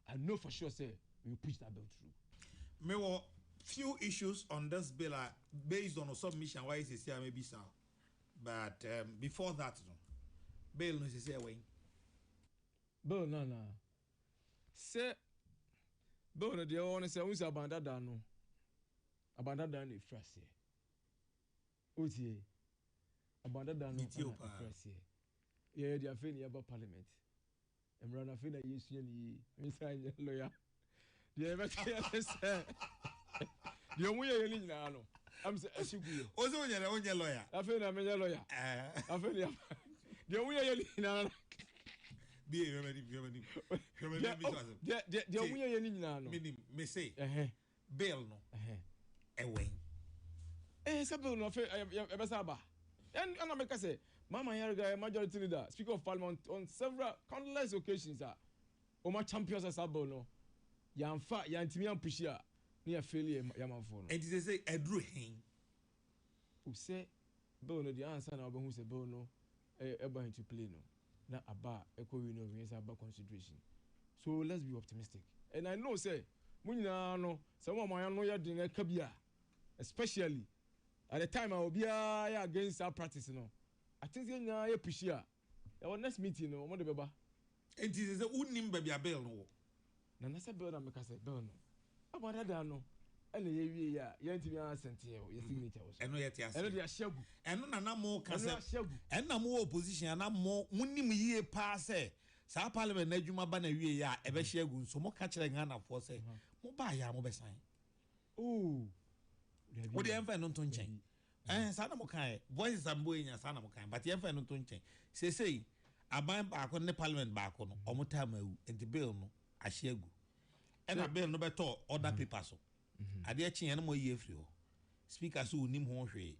Speaker 8: I know for sure, say we will push that bill through.
Speaker 4: Me were few issues on this bill are based on a submission. Why is it here? Maybe so, but before that, bill is here.
Speaker 8: Bill, no. Say bill no deɛ wɔn sɛ wusa abandada no abandada no efra seɛ otie abandada no efra seɛ yɛ de afei ni yɛba parliament mmara na afei na yɛsua ni yie nsa nyɛ lawyer deɛ ɛbɛka yɛ sɛ deɛ ɔmo yɛ ni nyinaa no am sɛ ɛsi gu yɛ
Speaker 4: o sɛ onyɛ lawyer
Speaker 8: afei na menyɛ lawyer afei ni deɛ ɔmo yɛ ni nyinaa
Speaker 4: bi remedy bi so
Speaker 8: deɛ ɔmo yɛ ni nyinaa no
Speaker 4: me say bill no ɛwɛn
Speaker 8: sɛ bill no afei ɛbɛsa aba ɛna meka sɛ Mama Yarga, majority leader, Speaker of Parliament on several countless occasions, Oma champions as abo no. Yanfa, yantimian pushia, near failure Yamaphone.
Speaker 4: And they say, Edru Hain.
Speaker 8: Who say, Bono, the answer now, who say Bono, ever to play no. Not a bar, echo, you know, against our consideration. So let's be optimistic. And I know, say, Munina, no, some of my annoyer dinner kabia, especially at the time I will be against our practice, no. I think you know you appreciate. Our next meeting, no, what the baba.
Speaker 4: And it is a unim baby a bell no.
Speaker 8: Na nasa bell na make say bell no. Abada da no. Ene ye wie ya, ye ntimi ansent ye, your signature was.
Speaker 4: Eno ye tiase.
Speaker 8: Eno de ahyagu.
Speaker 4: Eno na mo ka say. Eno mo opposition na mo munim yie pa say. Sa parliament na adwuma ba na wie ya e be hyagu nso mo ka kire Ghana for say. Mo ba ya mo be san.
Speaker 8: Oh.
Speaker 4: Wo de enfa no to nchen. Sana mo kan voices ambo enya sana mo kan but yemfa no to nchen sei aban ba ko ne parliament ba ko no omo time awu enti bill no ahyagu e na bill no beto other papers so ade achi yen mo yie free ho speaker so unim ho hwe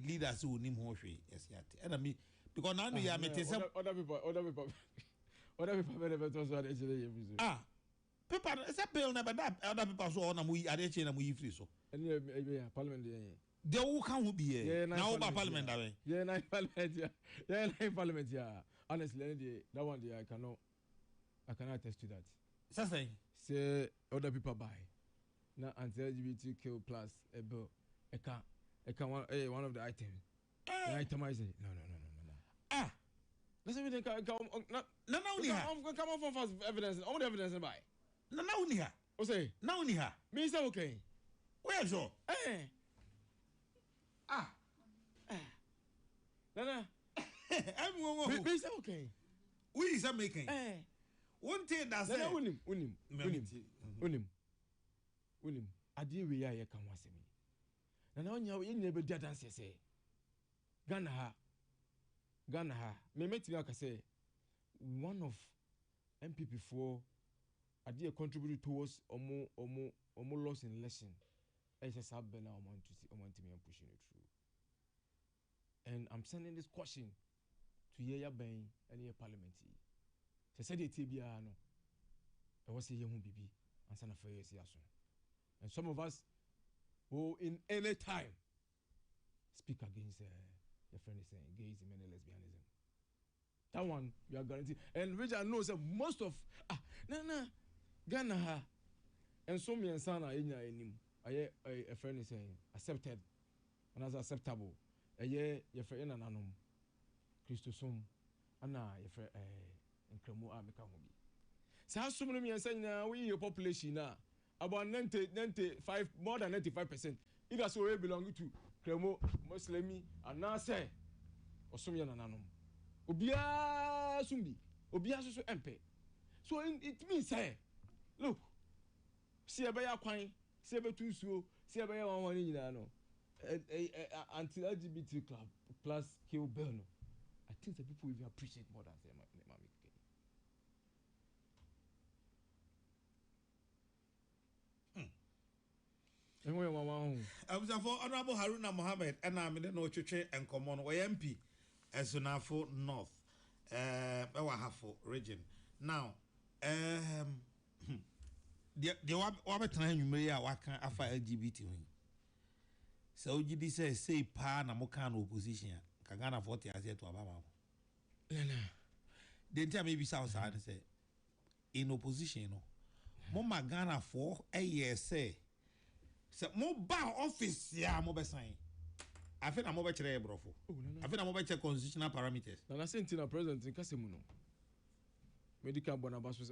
Speaker 4: leader so unim ho hwe yesiate e na me because now you are meeting some
Speaker 8: other people better so ade achi ye free so
Speaker 4: paper is that bill na be that other people so na mo ade achi na mo yie free so
Speaker 8: ene parliament ye
Speaker 4: they will come with be now about parliament that way.
Speaker 8: Yeah, nine parliament, yeah. Honestly, that one day I cannot attest to that. Say other people buy. Now anti-LGBTQ plus a bill. I can one of the items. The item I say no. Let's see if they come on for evidence. All the evidence buy.
Speaker 4: No only here.
Speaker 8: O say
Speaker 4: no only here.
Speaker 8: Me say okay.
Speaker 4: Where so?
Speaker 8: Nana.
Speaker 4: We say okay. We is making. One thing that say.
Speaker 8: Unim. Adi we ya kan wasemi. Nana onya we nyebe dia dance say. Ghana ha. Me meti aka say one of MPP for adi contributed towards omo loss in election. It's a sub now want to me pushing it through. And I'm sending this question to Yaya Bain and your parliament. They said it TBR no. I was saying BB and son of a years. And some of us will in any time speak against your friend is saying gayism and lesbianism. That one you are guaranteed. And Richard knows that most of Ghana ha and so me and Sana in a friend is saying accepted and as acceptable. Your friend and anum Christosum and your friend and Cremo Amikahobi. So, how so many saying now we your population now about 95 more than 95%. It has already belonging to Cremo Muslimi and now say or some yan anum. Obia Sumbi, Obia so MP. So it means say, look, see a bear quine, see a two so, see a bear one in no. Anti-LGBT club plus kill Belno. I think the people will appreciate more than say
Speaker 4: I was for Honorable Haruna Mohammed and I'm in the no church and common MP as soon as for North Hafo region. Now, the what time you may work after LGBT wing. So you say pa na mo kan opposition Kagana 40 as yet to Abama. Then tell me bisa outside say in opposition no. Mo magana for a year say mo ba office ya mo be sign. I feel I'm over chere brofo. I feel I'm over check constitutional parameters.
Speaker 8: Na na senti na president in Kasemu no. Medical Bonabaso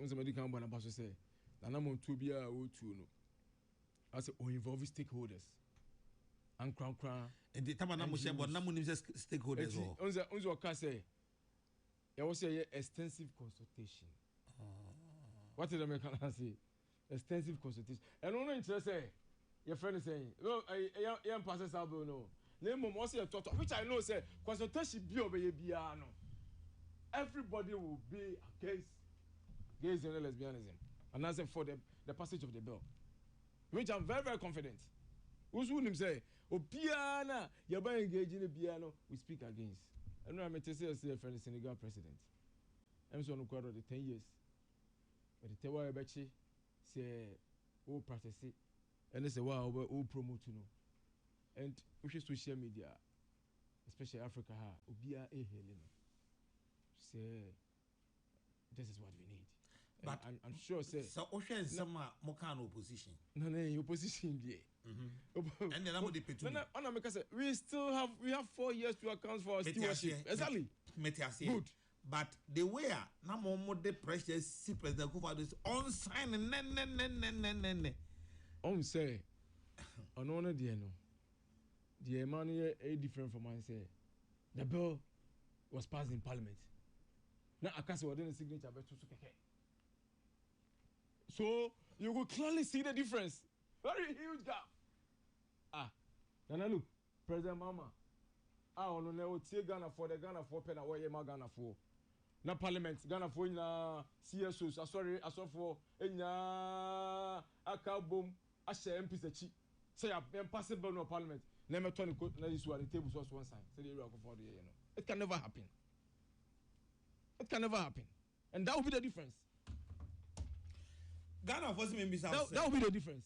Speaker 8: say Nana Montubia or two. I say, oh, involve stakeholders. And crown.
Speaker 4: And the Tamana Musha, but Namunim stakeholders.
Speaker 8: On can say, there was a extensive consultation. What did the American say? Extensive consultation. And only interest say, your friend is saying, no, I am passes album, no. Name of Mossy Toto, which I know say, consultation be obey piano. Everybody will be against gays and lesbianism. And I say for the passage of the bill, which I'm very, very confident. Who's him say, oh, piano, you're by engaging the piano, we speak against. I know I'm a say a friend is Senegal president. I'm so on the 10 years. But the Tewa Bechi say, oh, practice it. And they say, wow, we're all promote, you know. And which is social media, especially Africa, Ubia Helena. Say, this is what we need. But I'm sure, say,
Speaker 4: so Ocean is some more kind of opposition.
Speaker 8: No, opposition,
Speaker 4: and then I'm going to
Speaker 8: say, we still have 4 years to account for our stewardship. Exactly.
Speaker 4: Good. But the way now more the pressure see President Kufuor is on sign and
Speaker 8: on say on honor the no the man here is different from I say the bill was passed in parliament. Now I can't say what the signature but so you will clearly see the difference. Very huge gap. Now look, President Mama. On no tie Ghana for the Ghana for pen away Ghana for. Na parliament Ghana for na CSOs for enya akabom ashe MPs achi say impossible no parliament na me turn na this one the table so one side say the area for the it can never happen. It can never happen, and that will be the difference.
Speaker 4: Ghana for me
Speaker 8: that will be the difference.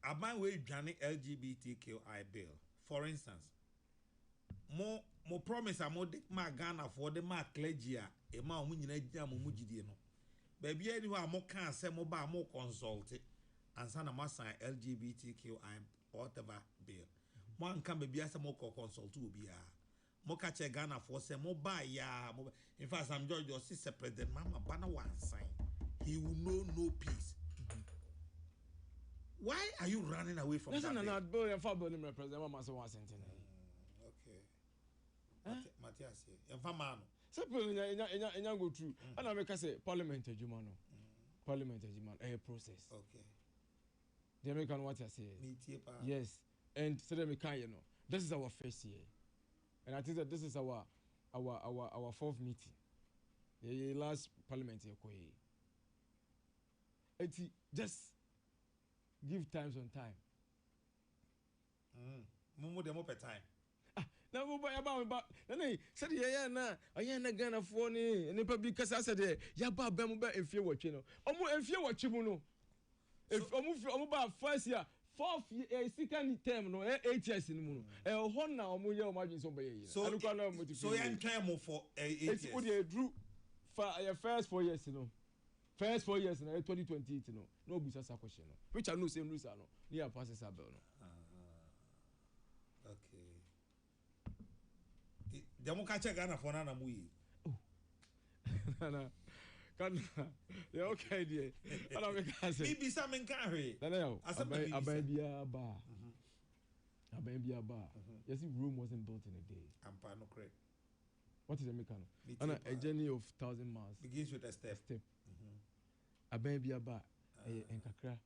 Speaker 4: Aban we dwane LGBTQI bill, for instance, mo promise am ma Ghana for the ma clergy e ma omu nyina gina mo mugidie no ba bia ni ho am kan se mo ba mo consult ansa na masan LGBTQI whatever bill mo anka ba bia se mo consult obi a mo ka che Ghana for se mo ba ya mo in fact Sam George or sister President Mama bana one sign he will know no peace. Why are you running away from that?
Speaker 8: No, bill and for bill President Mama say one sentence.
Speaker 4: Okay. Matthias, Famano.
Speaker 8: Simple, enya go through. And I make say parliament ejuma no. Parliament ejuma a process.
Speaker 4: Okay.
Speaker 8: The American what I say. Yes. And so them can this is our first year. And I think that this is our fourth meeting. The last parliament here. Just give times on time.
Speaker 4: Mumu demo per time.
Speaker 8: Na go ba na said ya na anya na Ghana for ni nipa bi kasa said ya ba ba mu ba enfie wotwe no omo enfie wotwe mu no if omo ba first year fourth second term no 8 years ni mu no ho na omo ye omo adwin so ba ye
Speaker 4: so ya ntwa mo for 8 years
Speaker 8: it's dey drew for your first 4 years no first 4 years na 2028 no busa sa question no which I know same rules no near passes bill no.
Speaker 4: Jamu kache Ghana for na muyi.
Speaker 8: Nana. Kan ya okay die. Ana me ka say.
Speaker 4: Bibi sa men kan hwe.
Speaker 8: Nana aban bia ba. Aban bia ba. You see Rome wasn't built in a day.
Speaker 4: Ampa no correct.
Speaker 8: What is the mechanic? A journey of 1,000 miles
Speaker 4: begins with a step.
Speaker 8: Aban bia ba. Enkakra.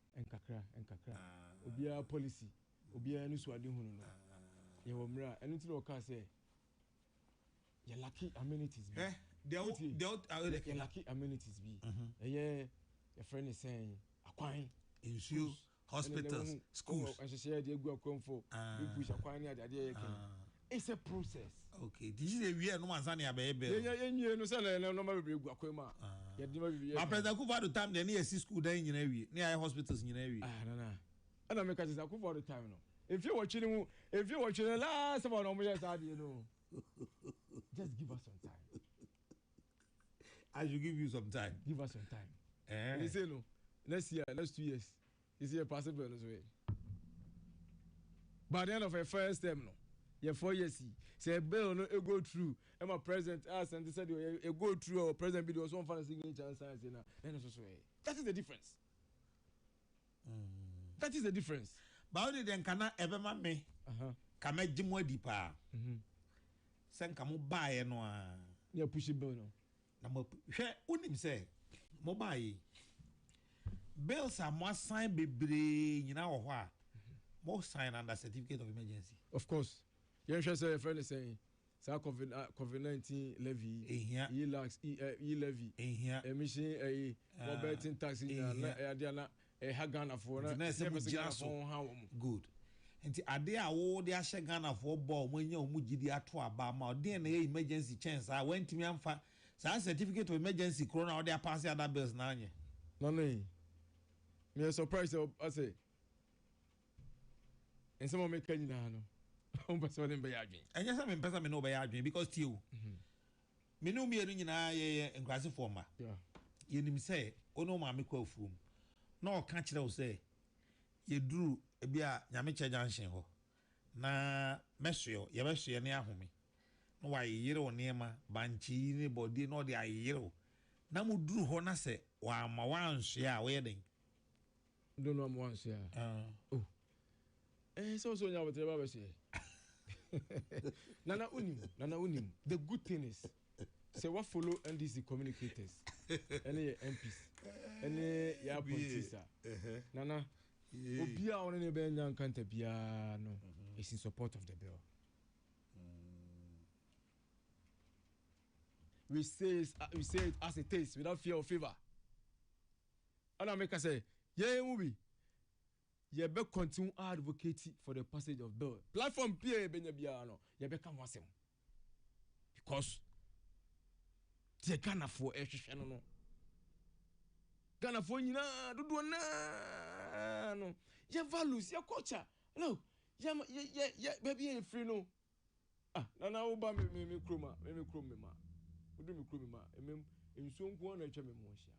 Speaker 8: Obia policy. Obia no suade hu no. Ye wo mra. Enu ti no ka say you lucky amenities be.
Speaker 4: They
Speaker 8: lucky amenities be. Yeah, your friend is saying akwan
Speaker 4: in schools, hospitals, schools.
Speaker 8: And she said they go for we push akwan near the it's a process.
Speaker 4: Okay, this is a we no man sani abebe.
Speaker 8: Yeah, no say no ma be go akwan ma.
Speaker 4: Ma President Kufuor the time they near school then nyina wi. Near hospitals nyina wi.
Speaker 8: No. And I make us Kufuor the time no. If you watching last about no years you know. Just give us some time.
Speaker 4: I should give you some time.
Speaker 8: Give us some time. You say no. Next year, next 2 years. You see a possible as well. By the end of a first term, no. Yeah, 4 years. Say bill no go through. And my president asked and they said you go through or president video was one final signature and sign. That is the difference. That is the difference.
Speaker 4: But only then can I ever me. Come at Jim Wedipa. Send come buy no.
Speaker 8: Yeah, push it bill no.
Speaker 4: Unim say mobile bills are more sign be you know what more sign under certificate of emergency.
Speaker 8: Of course. You say a friend is saying COVID-19 levy, e-lax, e-levy, emission, Robertin taxi, a Hagana for good. And the idea all the Ashagana for ball when you mujidi atwa about my DNA emergency chance. I went to me and fa certificate of emergency corona or they are passing other bills now. No, me a surprise. I say, and someone make any now. And yes, I'm in person, no by because you me know me in a grassy former. You name say, oh no, mammy quo from no catch those say. You drew a beer Yamicha Junction ho. Na Messio, Yabessia near home. No, why year near ma, Banchi, body, no, the year. Namu drew Honase, while my once, wedding. Don't know once, oh. So now what the say. Nana unim. The good thing is, say what follow NDC communicators, any MPs, any politicians. Nana, Obia on any Benyan can't be no, is in support of the bill. We say it as it is without fear or favor. And I make us say, yeah, movie. You better continue advocating for the passage of bill. Platform PA Benyabiano, you better come once because they can't afford a no. Can't afford you no. Your values, your culture. Look, yeah, baby ain't free no. Nana Oba me kroma, me ma. Udu me kroma ma. In so one na chame mo hia.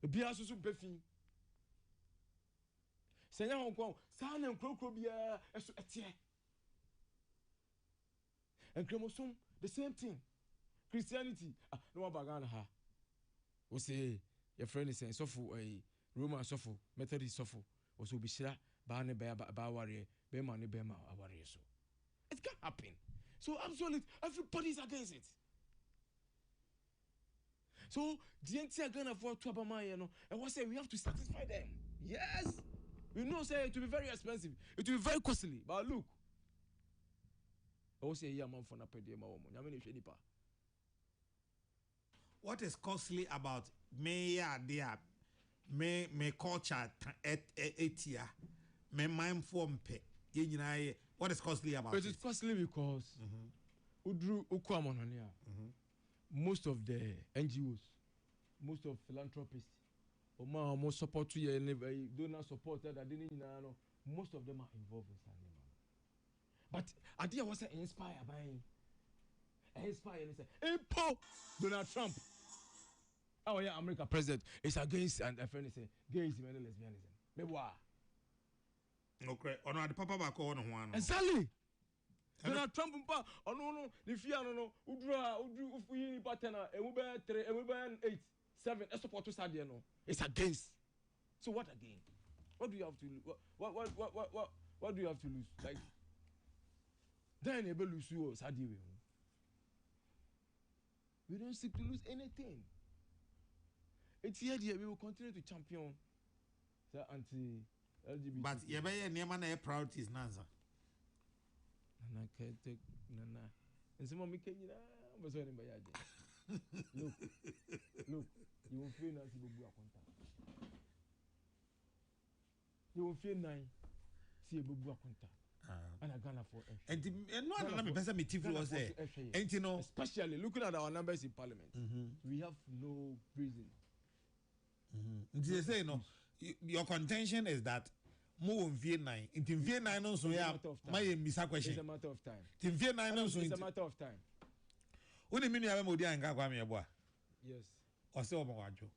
Speaker 8: Ebi aso so pefin. Senya Hong Kong, San and Crocobia, and Chromosome, the same thing. Christianity, no bagana ha. We say your friend is saying sofu a Roman sofu, Methodist sofu, or so be sure, Barney Bear Bawari, Beman Bema, Awari. So it can happen. So absolutely everybody's against it. So the entire Ghana for Twabama, you know, and what say we have to satisfy them. Yes. We know say it will be very expensive. It will be very costly. But look. I will say yeah, man for na pede ma woman. Nyame ne hwe nipa.
Speaker 4: What is costly about me culture etia me mindful mpe ye nyina what is costly about
Speaker 8: it? It is costly because udru ukwamonania. Most of the NGOs, most of philanthropists Oma more support to you donor support that didn't know. Most of them are involved in Sanima. But idea was inspired by and say, hey, Paul, Donald Trump. Oh yeah, America president is against and a friend say gayism and lesbianism. Me wa.
Speaker 4: Okay, on the papa back on one.
Speaker 8: Exactly. Donald Trump mpa no the fear no udru ufuyi partner e we 3 e we 8 7 support to Sadia no. It's against. So what again? What do you have to lose? What do you have to lose? Like then you lose you Sadia. We don't seek to lose anything. It's here we will continue to champion the anti-LGBT.
Speaker 4: But you better never know priorities Nanza.
Speaker 8: Nana can't take Nana. And some of me can look. You will feel nice if you go contact. You will feel nice see a bubu contact. And I gonna for
Speaker 4: and no other person me TV was there. And you know,
Speaker 8: especially looking at our numbers in parliament, we have no reason.
Speaker 4: They say no. Your contention is that more in Vietnam. In Vietnam, also yeah. My misa question.
Speaker 8: It's a matter of time.
Speaker 4: In Vietnam, also
Speaker 8: it's a matter of time.
Speaker 4: When the minute I am odi anga kwa me boy.
Speaker 8: Yes.
Speaker 4: Ose omo wajo.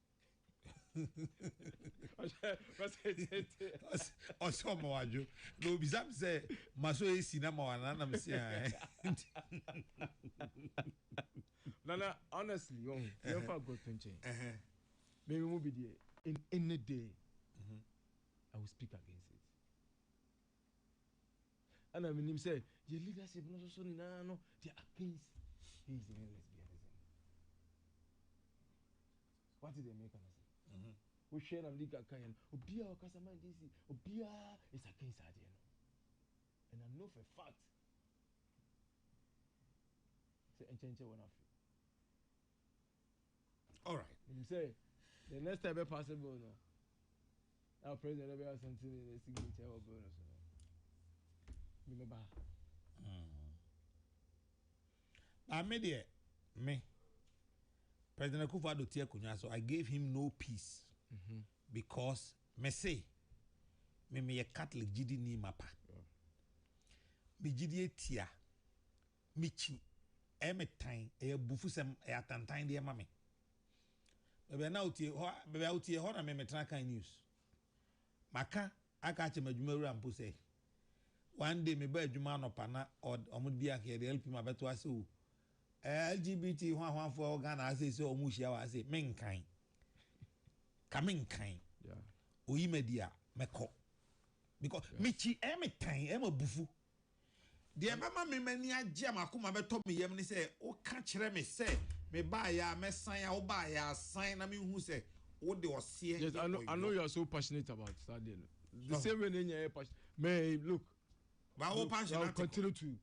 Speaker 4: Ose omo wajo. No bizam say maso esi na mawana na msi ya.
Speaker 8: Nana, honestly, you never go to change. Maybe we be there. in any day, I will speak against it. And I mean, him say, your leadership, no, they are against gays and lesbianism. What did they make us say? We share a legal kind. Obia, Casama, this Obia is against Adiano. And I know for a fact. Say, and change one of you.
Speaker 4: All right.
Speaker 8: You say, the next time possible, no. Our president will have something in the signature or bonus. Remember.
Speaker 4: I made it. Me. President Akufo-Addo tie kunya, so I gave him no peace. Because me say me a Catholic gidi ni mapa. Me gidi etia. Me chi. Me time e bufu sem e atantan de mame. Bebe na utie ho na me tran kan news. Maka aka che madwuma mpo say. One day me ba adwuma no pa na omudbia ke de help me beto ase o. LGBT hwan for Ghana say so omuhia wa say menkan. Kaminkan.
Speaker 8: Yeah.
Speaker 4: Oyi media meko. Because me chi me time bufu. The mama me mani agye amakoma beto me yam ni say o ka kire me say me ba ya me san ya o ba ya san na me hu say o de ose.
Speaker 8: Yes, I know you are so passionate about that. The same way you are passionate. May look.
Speaker 4: But o passionate.
Speaker 8: Continue to.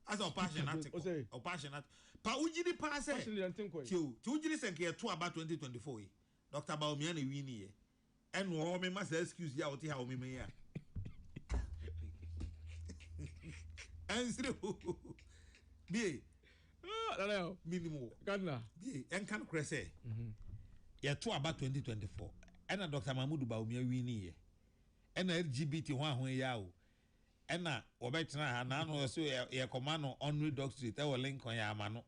Speaker 4: As a passionate. O passionate. Pa ujiri pa say. Tio ujiri say ke to about 2024. Dr. Baumia na wini ye. And wo me must excuse ya o ti ha o me me ya. Answer. Be. Minimum.
Speaker 8: Gardner.
Speaker 4: Be. En kan krese. Ya to about 2024. And Dr. Mahmoud Baumia wini ye. And LGBT ho ya o. Ena obetena ha na no so ye command honorary doctorate e wo Lincoln ya amano.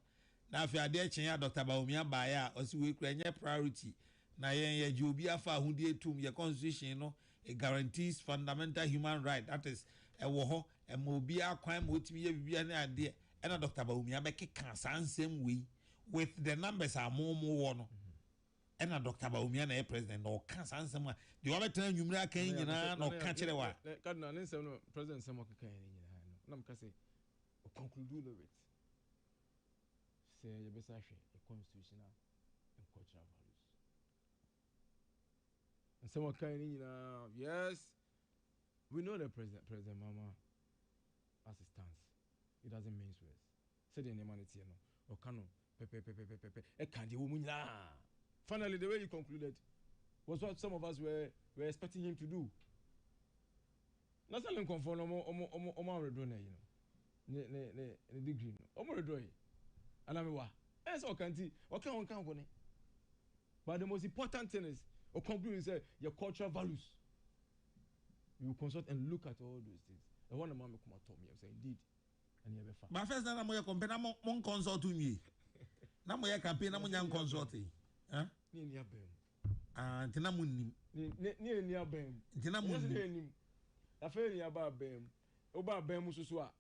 Speaker 4: Na afi ade chen ya Dr. Baumia ba ya o si we kura nye priority na ye ji obi afa ahudi etum ye constitution no it guarantees fundamental human right, that is e wo ho e mo obi akwan mo timi ye bibia na ade e na Dr. Baumia be keka sansem we with the numbers are more no e na Dr. Baumia na president no kan sansem a de wo betan nwumra kan nyina no ka kire wa
Speaker 8: Kadna nsem no president nsem o kan nyina no na mka say o conclude with say ye be sa hwe a constitutional and cultural values. And some kind of yes, we know the President Mama as it stands. It doesn't mean words. Say the name on it, you know. Or cano, pepe. Finally, the way he concluded was what some of us were expecting him to do. Not only conform omo redone, you know. Ne degree. Omo redone. And I mean what? Yes, okay, but the most important thing is, or conclude is your cultural values. You consult and look at all those things. And one of my come told me, I say indeed, and you have a fact.
Speaker 4: My first time I'm compare mon consult to me. Na mo ya campaign na mo nyang consult. Huh?
Speaker 8: Ni ni abem.
Speaker 4: Ah, ntina mo nim.
Speaker 8: Ni abem.
Speaker 4: Ntina mo nim.
Speaker 8: Afa ni aba abem. Oba abem so a.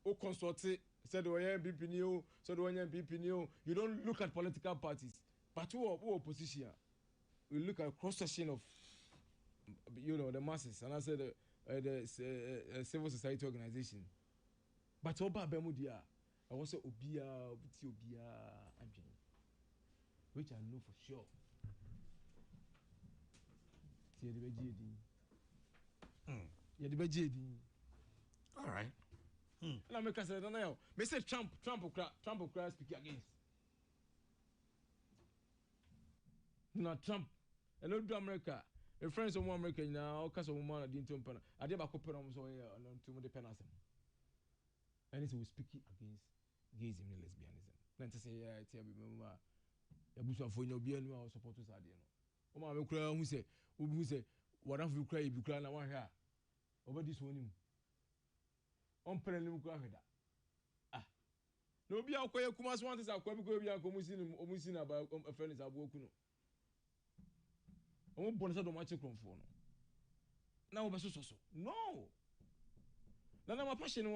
Speaker 8: O consult said o ya BP ni o, said o ya BP ni o. You don't look at political parties. But who opposition? We look at cross section of, the masses, and I said the civil society organization. But Oba Bemudia, I want to say Obia, which I know for sure.
Speaker 4: All right.
Speaker 8: And I make us say, no, me say Trump will cry speak against. Na Trump and old America a friends of America now cause of woman didn't pen I did back up on so to the penasem and it will speak against gayism and lesbianism then to say yeah it's remember ya busu afo nya obi anu support us ade no o ma me kura hu say what have you cry bi kura na wan hwa obadi so nim on perelim kura hweda no obi akoye kuma so want to say akwa bi ko obi akomusi na ba friends aboku no I'm born as a domestic conform. Now we're so. No. Then I'm a passionate.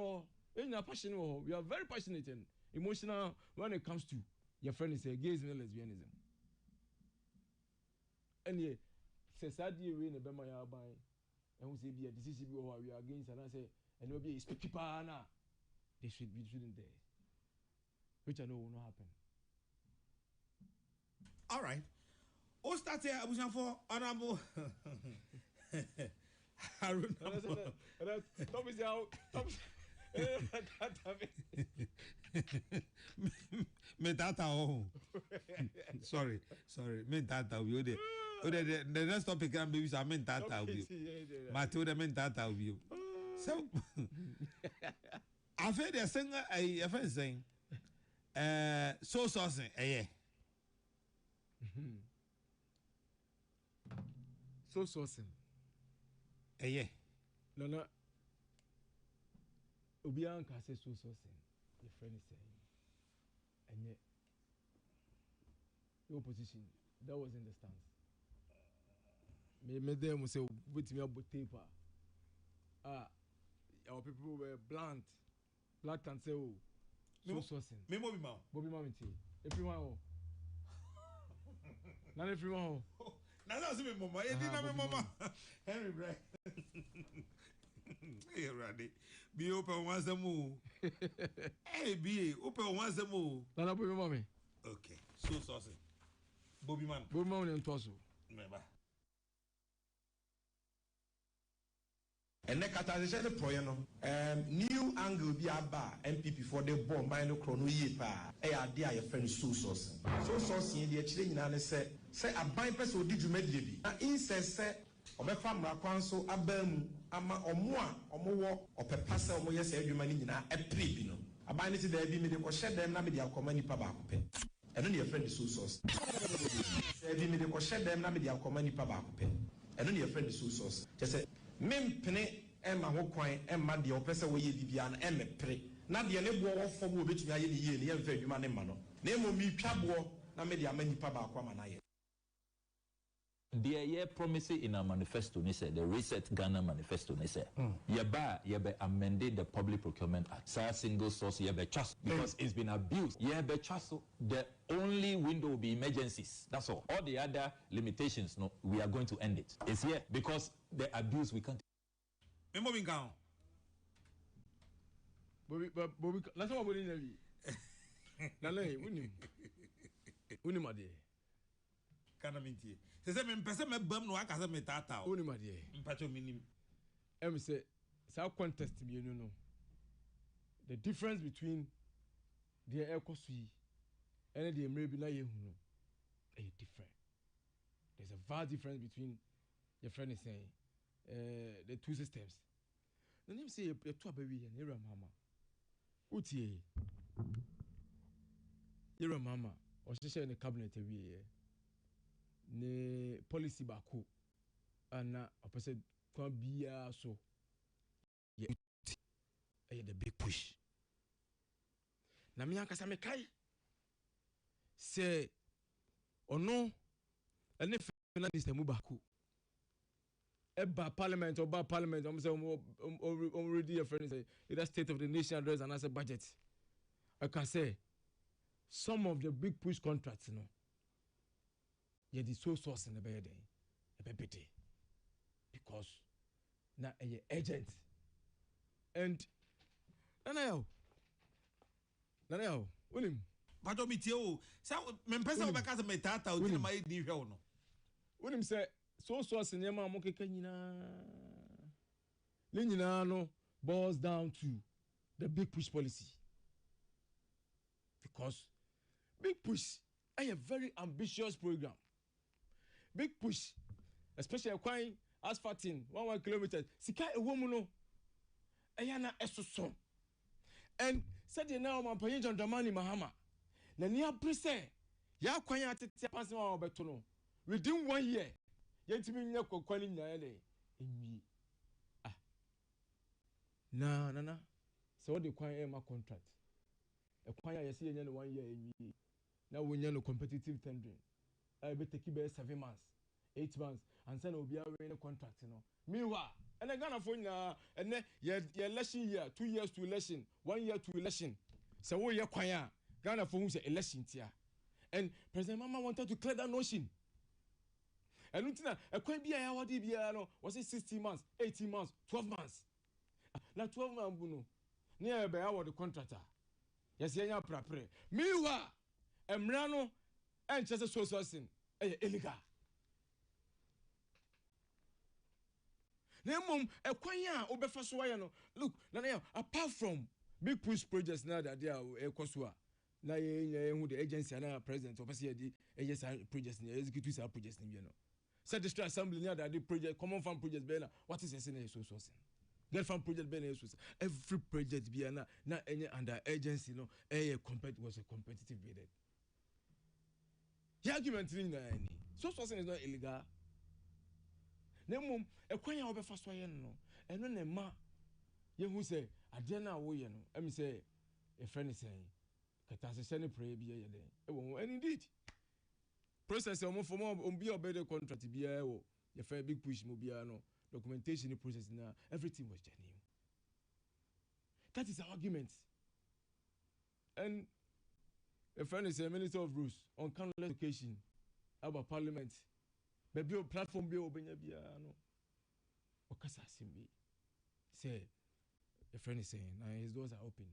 Speaker 8: We are very passionate and emotional when it comes to your friend is a gays and lesbianism. any say sadie we ne bema ya ban and we say be a decision we are against and I say and no be expect pa na they shouldn't there, which I know will not happen.
Speaker 4: All right. Oh, start here. Abujan for honorable. Harun.
Speaker 8: Tom is out.
Speaker 4: Me tata oh. Sorry. Me tata we the next topic can be I mean tata we. Matilda me tata we. So I've heard a singer a friend saying so saucing yeah.
Speaker 8: So saucing.
Speaker 4: Yeah.
Speaker 8: No. Obian can say so saucing. Your friend is saying. And yet, your position, that was in the stance. Maybe them will say, with me about paper. Our people were blunt and say, oh, so saucing.
Speaker 4: Me Bobby Mom.
Speaker 8: Everyone. Not everyone.
Speaker 4: Now that's me, Mama. You didn't have Mama. Henry Bray. Hey, Randy. Be open once a move. Hey, be open once a move.
Speaker 8: Nana Bobby Mommy.
Speaker 4: Okay. So saucy. Bobby Man.
Speaker 8: Bobby Man and Tosso.
Speaker 4: Remember.
Speaker 7: And the catalyst proyano new angle be aba MPP for the bomb by no chrono ye pa e ade a friend so source in the chile nyina say a ban person odi dwumadie bi na incest say obefa mra kwan so abamu ama omo a omo wo opepa say omo yes adwuma ni nyina e pre bi no aban ni ti da bi me de ko hye dem na me de akoma nipa ba ko pe eno ne friend so source say bi me de ko hye dem na me de akoma nipa ba ko pe eno ne friend so source say mempene emma ho kwan emma de opese wo ye bibia na emepre na de ne bo wo fom obetumi aye ne ye ne ye mfa adwuma ne ma no na emo mi twabo na me de amanipa ba kwa ma na ye.
Speaker 9: The promise in our manifesto, the Reset Ghana manifesto, yebe amended the Public Procurement Act. Sa single source yebe trust because it's been abused. Yebe trust. The only window will be emergencies. That's all. All the other limitations, no, we are going to end it. It's here because the abuse we can't.
Speaker 4: Bobby,
Speaker 8: let's talk about it. Nale, uni madi.
Speaker 4: Kana minti. Se me mpese me bam no aka se me tata o.
Speaker 8: Uni madi.
Speaker 4: Mpacho minim.
Speaker 8: Say sa contest bi no no. The difference between the ekosui and the emre na ye hu no is different. There's a vast difference between your friend is saying the two systems. The name say you two baby and your mama. Utie. Your mama or she say in the cabinet we ne policy bako and a person can be so yeah the big push na me ankasa me kai say ono ene finance minister mu bako eba parliament am say already a friend say either state of the nation address and as a budget I can say some of the big push contracts yeah, the sole source in the bed, a baby, because now a agent and Nanayo, William.
Speaker 4: But don't be tell. So, Mempesa because me tata o didn't my di no.
Speaker 8: William said, sole source in Yama Moke Linina no boils down to the big push policy, because big push is a very ambitious program. Big push, especially acquiring asphalting 1 kilometer. Sika a woman no, ayana esoso. And said you now, my paying John Dramani Mahama. Na near prese, ya acquiring at the passing of Betono. Within 1 year, yet me no calling Nale. Na. So what the acquire my contract? Acquire you see 1 year in now we know competitive tendering. I bet take it 7 months, 8 months, and send Obia in a contract, Meanwhile, and I gonna phone and then your election year, 2 years to election, 1 year to election. So we are choir, Ghana for who's election here. And President Mama wanted to clear that notion. ɛno nti na ɛkwan bi a yɛawɔde biara no wɔse 16 months 18 months 12 months na 12 months bu no ne yɛbɛyɛ awɔde contract a yɛsɛ yɛnya praprɛ meanwhile mmara no ɛnkyɛ sɛ social sin ɛyɛ illegal na mmom ɛkwan a wobɛfa so ayɛ no look na apart from big push projects na that they are ɛkɔ so a na yɛhu the agency and president of the projects and execute our projects in Vienna. Set the District Assembly near that project, common farm projects, what is the social sourcing? Get farm project, every project be na any under agency, no, was a competitive bid. The argument in any social sourcing is not illegal. Nemo, a queen over fast way, no, and then a ma, you who say, I dare not, let me say, a friend is saying. Katase sene pray bi ye den and indeed process o mo for mo be obey contract bi e wo ye fa big push mo bia no documentation process na everything was genuine. That is our argument. And a friend is a minister of rules on countless occasion about parliament maybe a platform bi obenya bia no okasa simbi say a friend is saying his doors are open.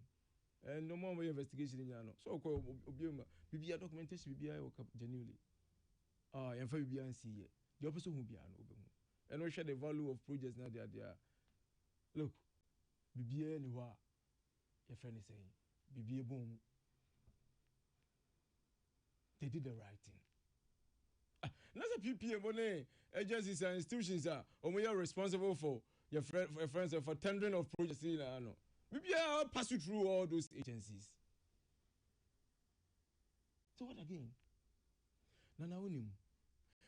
Speaker 8: And no more investigation in Yano. So, Bibia documentation Bibia genuinely. And for Bibia and see the opposite will be an open. And we share the value of projects now. They are look, Bibia anywhere. Your friend is saying, Bibia boom. They did the right thing. Not a PPA money agencies and institutions are we are responsible for your friends for tendering of projects in Yano. Maybe I'll pass you through all those agencies. So what again? Nana unim.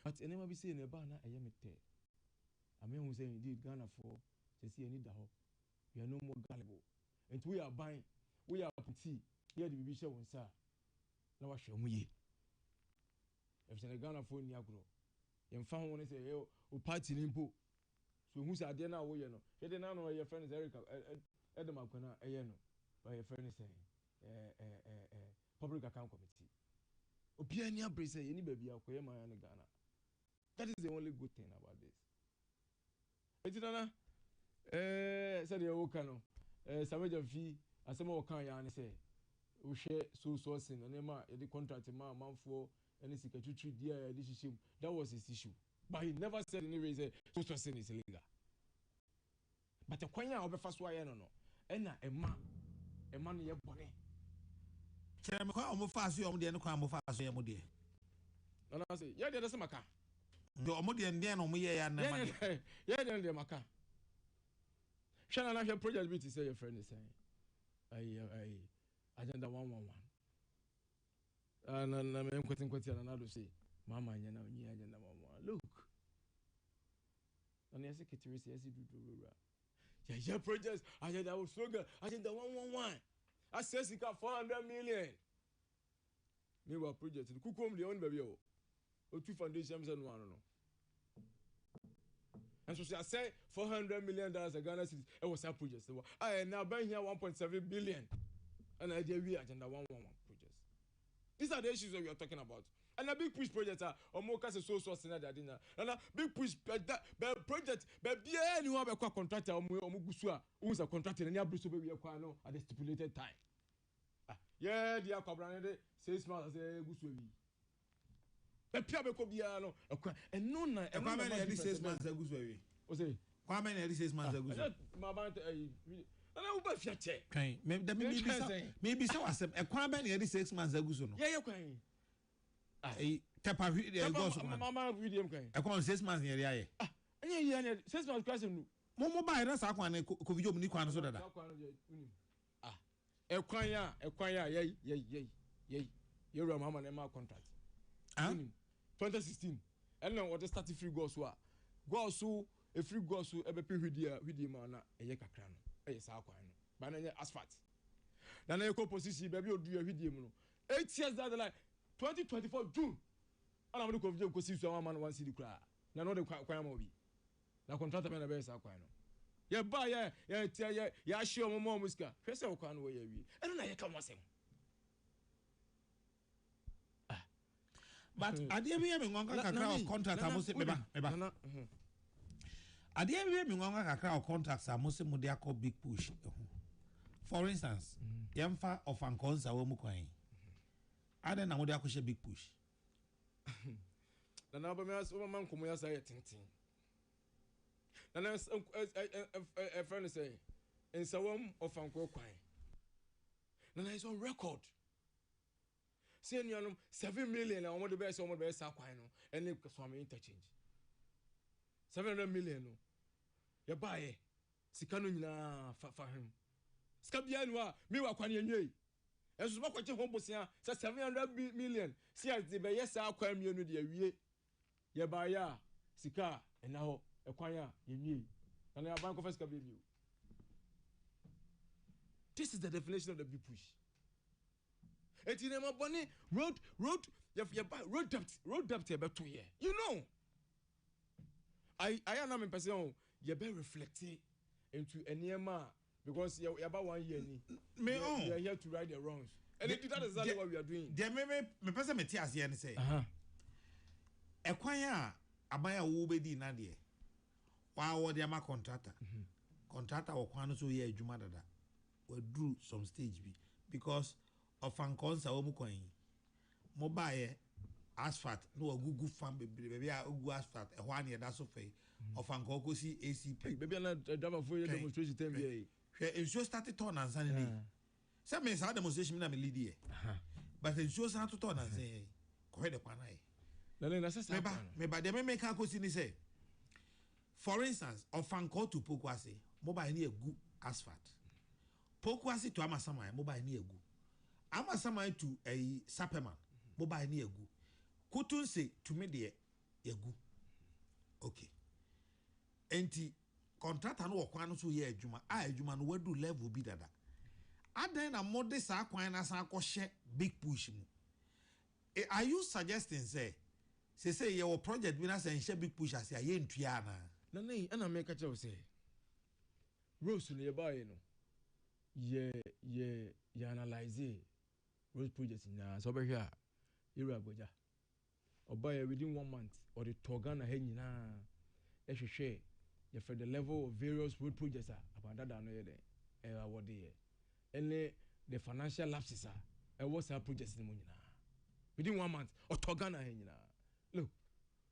Speaker 8: But I never be saying a banner I am it. I mean who say indeed Ghana for to see any daho. We are no more gullible. And we are buying, we are putty, here the bishop on sir. Now I show me. If it's a Ghana for Niagro, you found one say, oh, party limpo. So who's a dinner way, you know? You didn't know your friend is Erica. Adam Akona, by a friend saying, Public Account Committee. Opiania Brace, any baby, Ghana. That is the only good thing about this. Etidana, said the Okano, Samaja fee, as some of Kanya say, we share so sourcing and Emma, the contract, a month for any secretary, dear, this issue. That was his issue. But he never said any reason so sourcing is illegal. But the Quanya of the first way, no. Ena ema no ye bone
Speaker 4: chere me kwa omo fa so omo de no kwa omo fa so ye mo de
Speaker 8: na na say ye de se maka
Speaker 4: do omo de ndie no omo ye ya na ma
Speaker 8: ye de maka shana na hwe project bi ti say your friend is saying ai agenda 111 na me nkweti na do say mama anya na onyi agenda 111 look na ye secretary say do yeah, projects. I said that was slogan. I said the 111. I said he got 400 million. Meanwhile, project. The Kukum the own baby. O two foundations and one. And so I said $400 million a Ghana city. It was a project. I now buying here 1.7 billion. And I did we agenda 111 projects. These are the issues that we are talking about. And a big push project or more case so in that dinner. And a big push project, but yeah, you have a contractor or Mugusua, who's a contractor and you have to be at the stipulated time. Yeah, the Akabrande 6 months as a Gusui. But Piabe Cobiano, and no, and how many 6 months a Gusui? Was it? How many 6 months a Gusui? My band, maybe so as a quamany 6 months a Gusuno. Yeah, you're crying. Tapa Mama William came. I call 6 months near the eye. Yeah, 6 months question. Momo by us, I want to cover you, Niquan so that. A choir, yay. You're a mamma and my contract. 2016. I don't know what the starting free goes were. Go so a free goes to ever pay with the mana, a yaka crown, a saquine, banana asphalt. Then I call position, baby, or do a video. 8 years down the line. 2024 June. And I'm looking for you to man one city cry. Now, no, the choir movie. Now, contract me a best. Yeah, buy, yeah, sure, my mom is car. First, I can't wait. And then I come once.
Speaker 4: But adeɛ bi yɛ me nwanka kakra of contract a mo se meba. Adeɛ bi yɛ me nwanka kakra of contracts a mo se mo de akɔ big push. For instance, yɛmfa of ankonsa wɔ mu kwan. Ade na mo de akɔ big push.
Speaker 8: Na ba me as o man komo ya say tintin. Na na a friend say in sawam of anko kwan. Na is on record. Say nuanom 7 million na omo de be say omo be sa kwan no ene swami interchange. 700 million no. Ye bae sika no nyina fa him. Sika bia no a me wa kwan enwe. Enso ba kwache ho bosia say 700 million. See as the be yes sa kwan mienu de awie. Ye bae a sika ena ho ekwan a yenwie. Na na bank of sika bia bio. This is the definition of the big push. Road debt about 2 years. You know, I am not in person. You better reflect into any man because you about 1 year. We are here to right the wrongs, and that is exactly what we are doing.
Speaker 4: There me person me tears here and say, Ekwanya abaya wo be di na de. Wa wo de ama contractor. Contractor wo kwan so ye adwuma dada. We drew some stage B because of ankonsa wo mu kwan mobile asphalt no ogugu farm baby a ogu asphalt e ho an ye da so fe of ankoko si ACP
Speaker 8: baby na driver for your demonstration time here
Speaker 4: hwe enso started turn and san ni say me sa demonstration na me lead here but enso san to turn and say ko he de kwan ai
Speaker 8: na say
Speaker 4: me ba de me kan ko si ni say for instance of anko to Pokwase mobile ni egu asphalt Pokwase to Amasama mobile ni egu Amasama to a Saperman mobile ni egu Kutunse to me de egu okay enti contractor no kwan no so ye adwuma adwuma no wadu level bi dada adan na mode sa kwan na san akɔhye big push mu are you suggesting say your project bi na say nhye big push as ye ntua na
Speaker 8: nei ana me ka che say Rose no ye bae no ye analyze road projects na so be here area Abuja obaye within 1 month or the Togana he nyina ehwehwe ye for the level of various road projects about that no ye dey award ye any the financial lapses what's our projects ni mo nyina within 1 month or Togana he nyina look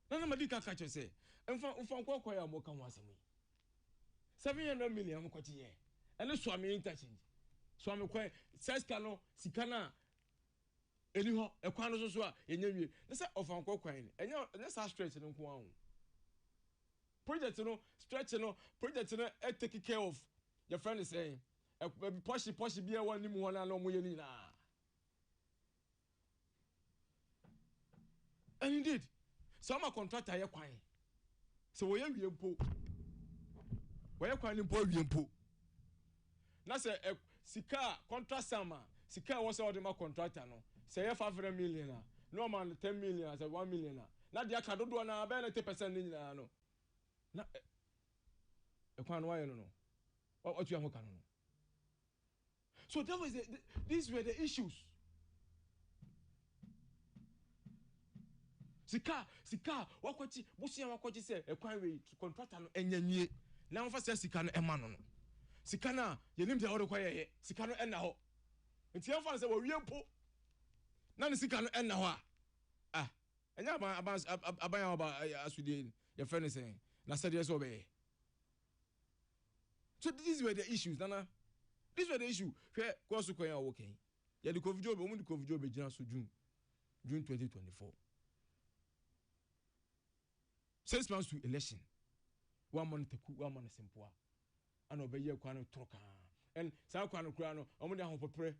Speaker 8: na madika catch you say mfa nkwa ya mo kan wasem 700 million mo kwachi ye ene so am interchange so am kwa sesca no sikana eni ho ekwan no so a yenyewie na say of ankwa kwan enya sa stretch no nko an project no take care of your friend is saying poshi bia wani mu hona no mo ye ni na and indeed some contractor ye kwan so we ye mpo we ye kwan mpo wie mpo na say sika contract sama sika was all the contractor no say 500 million no man 10 million say 1 million na dia ka dodo na be 90% ni nyina no na ekwan no ayo no what you am kan no so that was these were the issues sika wakwachi busia wakwachi say ekwan we contractor no enyanwie na won fa say sika no ema no sika na yenim de oro kwaye sika no enna ho nti en fa say wo wie mpo na ne sika no enna ho enya aban aba asudie your friend is saying na said yes obey so these were the issues nana these were the issue hwe course ko yan working ya the covid job omu the covid job gina so June 2024 6 months to election 1 month taku 1 month simple and obey kwano troka and sa kwano kura no omu de ahopopre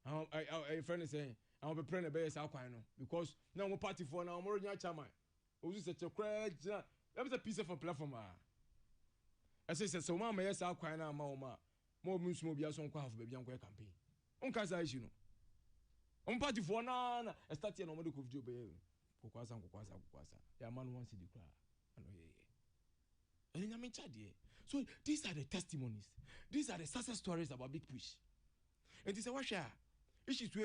Speaker 8: I friend is saying I will be praying about sa kwano because now mo party for now mo nya chairman ozu se chekra gina that is a piece of a platform I say so mama yes sa kwano ma o ma mo musumo bia so nkwa half be bia nkwa campaign onka sa issue no on party for na start here no mo de covid obey kokwasa ya man wants to declare so these are the testimonies, these are the success stories about big push. And this is what share issues to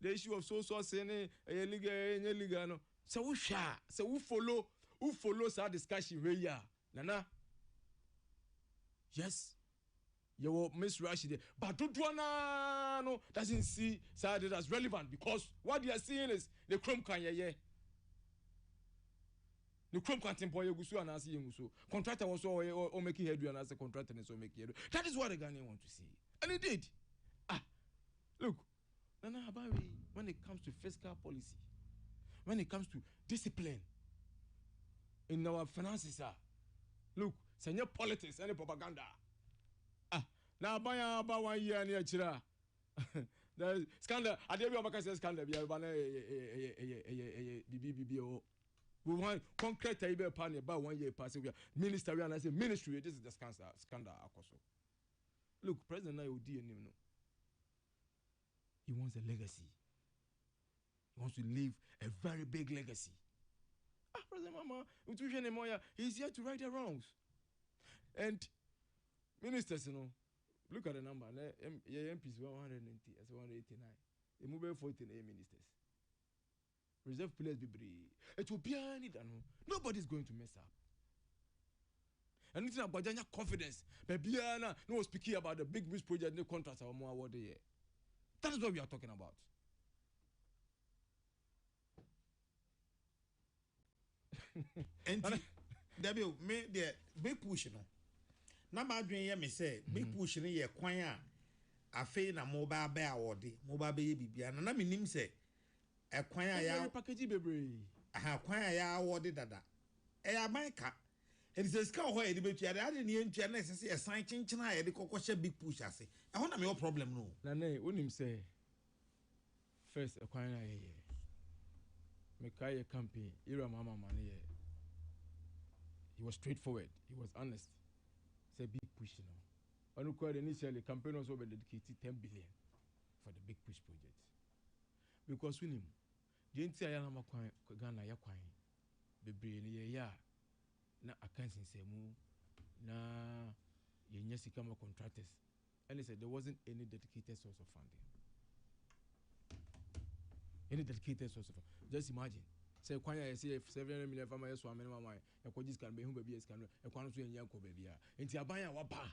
Speaker 8: the issue of so saying a liga no So we share, so we follow our discussion where ya. Nana. Yes. You Miss Rashid, but Dudwana no doesn't see Saturday as relevant because what they are seeing is the Chrome can ye. The Chrome can't boy Gusu and as you contractor was or making head and as a contractor and so make head. That is what the Ghanaian want to see. And it did. Look, Nana Habawi, when it comes to fiscal policy, when it comes to discipline in our finances, look, senior politics and propaganda. Now, by about 1 year near Chira. The scandal, I didn't know say scandal, BBBO. We want concrete table pan about 1 year passing. Ministry and I say ministry, this is the scandal. Look, President Nayodi, he wants a legacy. He wants to leave a very big legacy. President Mama, he's here to right the wrongs. And ministers, look at the number. MPs 190, 189. They move 14 ministers. Reserve players be brave. It will be any done. Nobody's going to mess up. And it's about confidence. But Biana no speaking about the big bush project, no contracts or more award here. That is what we are talking about.
Speaker 4: And Debbie, me the big push no. Na ma dwen ye me say big push no ye kwan a afei na mobile be award mobile be bibia na me nim say e kwan a ya
Speaker 8: package bebre
Speaker 4: aha kwan a ya award dada e ya banka and says ka ho e de betua de ade ne entua na say e san chinchin a ye de kokoshe big push ase e ho na me problem no
Speaker 8: na ne wonim say first e kwan a ye me kai campaign ira mama man ye he was straightforward, he was honest. It's a big push, On initially, campaign was over dedicated 10 billion for the big push project. Because we him, the entire Ghana Yakwine, the brain, na accounts in Semu, na Yenyasi contractors. And he said there wasn't any dedicated source of funding. Any dedicated source of funding. Just imagine. Say kwanya say 700 million farmer so amena mama e ko just can be hu baby scan e kwano so enya ko baby a enti aban ya waba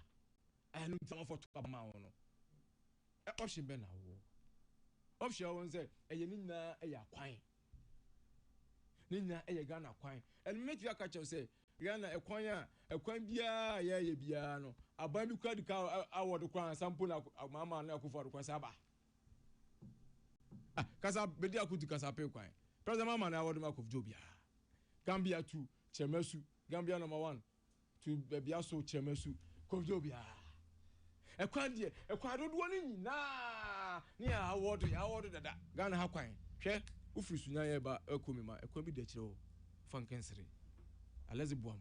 Speaker 8: anu ntama for to ma wono e option be na wo option won say e ye nina e ya kwan nina e ye Ghana kwan and make you catch say Ghana e kwan bia ye bia no aban bi kwa dika award kwan sample na mama na akufo kwan saba kasa bedi akutu kasa pe kwan President Mama na award mark of Jobia. Gambia 2, Chemesu. Gambia number 1 to Bebiaso Chemesu. Kovjobia. E kwandie, e kwado do ni na. Ni award dada. Ghana ha kwan. Hwe, ufiri sunya ye ba ekomi ma. E kwa bi de kire o. Fankensere. Alezi buam.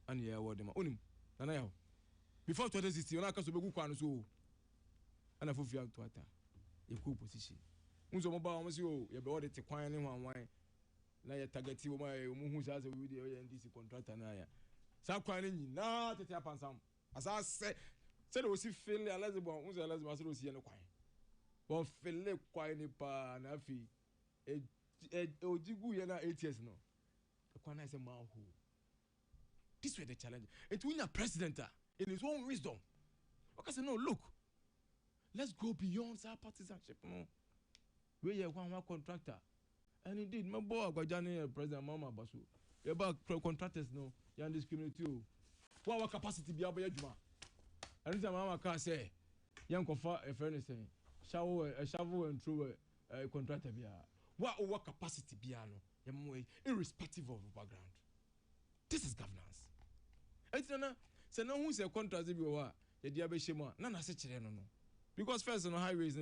Speaker 8: Ani ye award ma. Onim. Nana yawo. Before 2016, ona kaso begu kwa no so. Ana fofia to ata. E ku position. Unzo mo ba mo si o ye be wo de te kwan ne hwanwan na ye targeti wo ma ye mo hu sa se we de ye NDC contractor na ya sa kwan ne nyina tete apansam asa se de o si feel Elizabeth unzo Elizabeth so si ye ne kwan bo feel kwan ni pa na fi ojigu ye na ATS no the kwan na se ma hu this were the challenge it when a president in his own wisdom okay say no look let's go beyond our partisanship no we are one contractor and indeed my boy Gwajani President Mama Basu you about contractors no you discriminate you what capacity be able juma and Mama can say young confer a furnace shower and through a contractor be what capacity be irrespective of background. This is governance. It's no who's a contract if you are a diabeshima nana se no because first on highways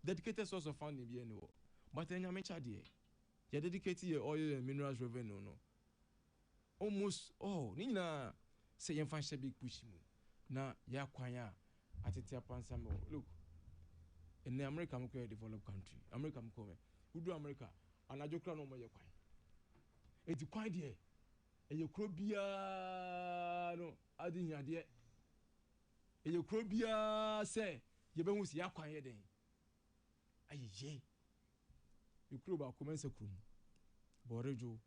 Speaker 8: dedicated source of funding be anywhere. But then you mentioned you dedicated your oil and minerals revenue no. Almost Nina say you find big push na ya kwanya atete apansa me look in America I'm a developed country. America I'm coming. Who do America? And I just no more your kwanya. It's quite there. And you crow bia no adin ya there. And you crow bia say you be who see ya kwanya den. Aye, you crew about commence a crew. Borejo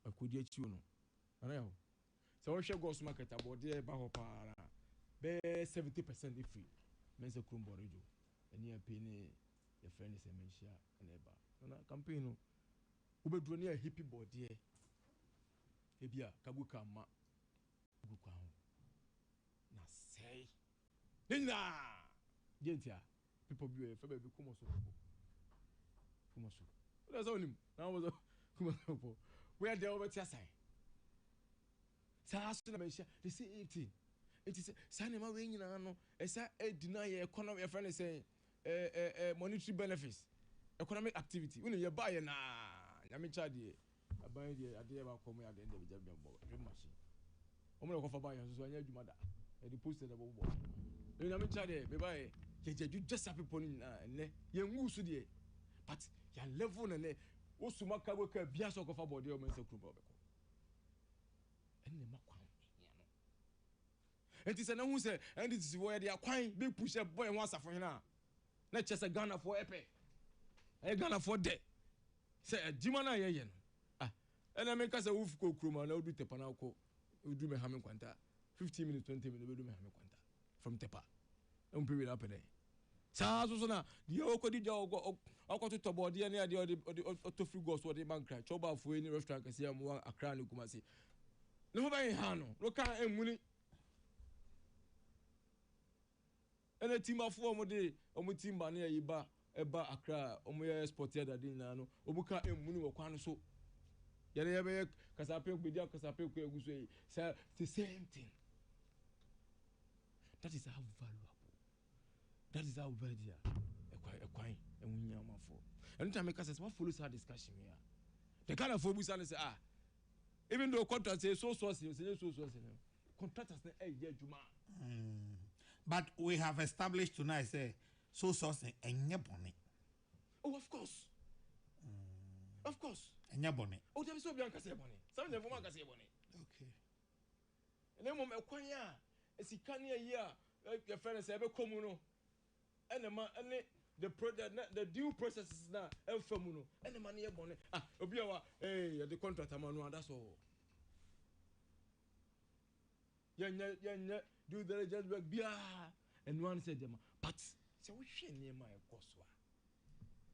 Speaker 8: akudi achi no ana yo so we share ghost market abode ba ho para be 70% free mense krum Borejo eni api ni your friend is a mentia and eba na campaign no ubeduro ni a hippie body ebia kabuka ma gukwa ho na say nina gentia people be fa be kumoso that's all him now was kumoso where they over tia sai sa aso na mentia they say 18 it is sanema we nyina no esa deny economy your friend say monetary benefits economic activity when you buy na nyame chade aban de ade ba komo ya de ndem jabem bo dream machine omo na ko fa buy so anya adwuma da e de post de bo nyame chade be buy jeju just people na ne ye ngu su de but ya level na ne osuma ka go ka bia so ko fa body o men se kru ba be ko enne makwa ya no enti se na hu se endi ti wo ya de akwan be push boy ho asafo hena na chese Ghana for epe Ghana for de say adwuma na ye no ena me ka say wo fuko kroma na odu tepa na ko odu me ha me kwanta 15 minutes 20 minutes odu me ha me kwanta from tepa e mpe we up there sa so na die okodi ja okoto to body na de auto free ghost wo de man cry choba fo any restaurant ka say am wa Accra ne Kumasi ne ho ba yin ha no lo kan emuni ene team afo omo de omo team ba na yi ba eba Accra omo ye sport ya dade na no obuka emuni wo kwan so yare ya be kasape gbedi kasape ko eguso yi say the same thing. That is how valuable, that is how value ekwan enwunya amafo anytime make us what follows our discussion here the kind of focus and say even though contract say so contractors na juma
Speaker 4: but we have established tonight say so source enye bone.
Speaker 8: Oh, of course.
Speaker 4: Enye bone.
Speaker 8: Oh, there is so bianca say bone. Some never man say bone.
Speaker 4: Okay.
Speaker 8: And then mom ekwanya esikania here your friend say be komu no. And the due processes na elfamu no. And the money bone. Obi awa the contract amanu that's all. Yeah, do the just work bia and one said them but so we share near my course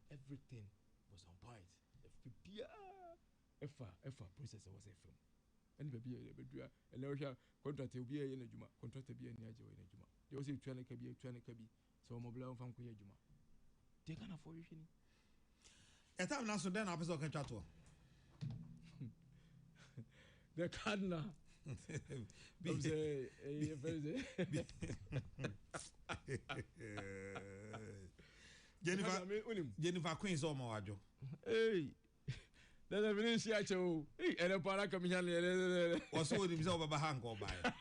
Speaker 8: everything was on point if process was a film and baby and now here contract will be in a juma contract be in a juma they also trying to be so mobile from kuya juma they can afford you
Speaker 4: at time now so then I was okay chat to
Speaker 8: the cardinal
Speaker 4: Jennifer Queen's on my wajo.
Speaker 8: Hey, that's a very show. Hey, and a para come here.
Speaker 4: What's all the result of a hang or by?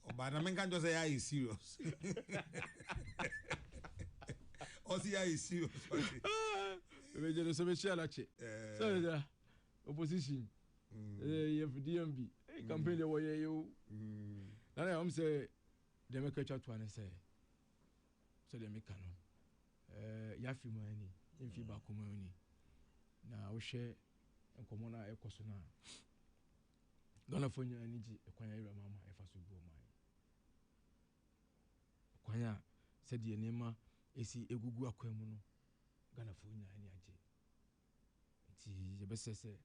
Speaker 4: Or by the man can just say I is serious. Or see I is serious.
Speaker 8: So, opposition. DMB campaign the way you. Now I'm say they make a chat to and say so they make no. Yafi money, infi back money. Now we share and come on a cosona. Gonna phone you energy a quanya mama if I should go mine. Quanya said the name is a gugu aquemuno. Gonna phone you any aje. It's the best say.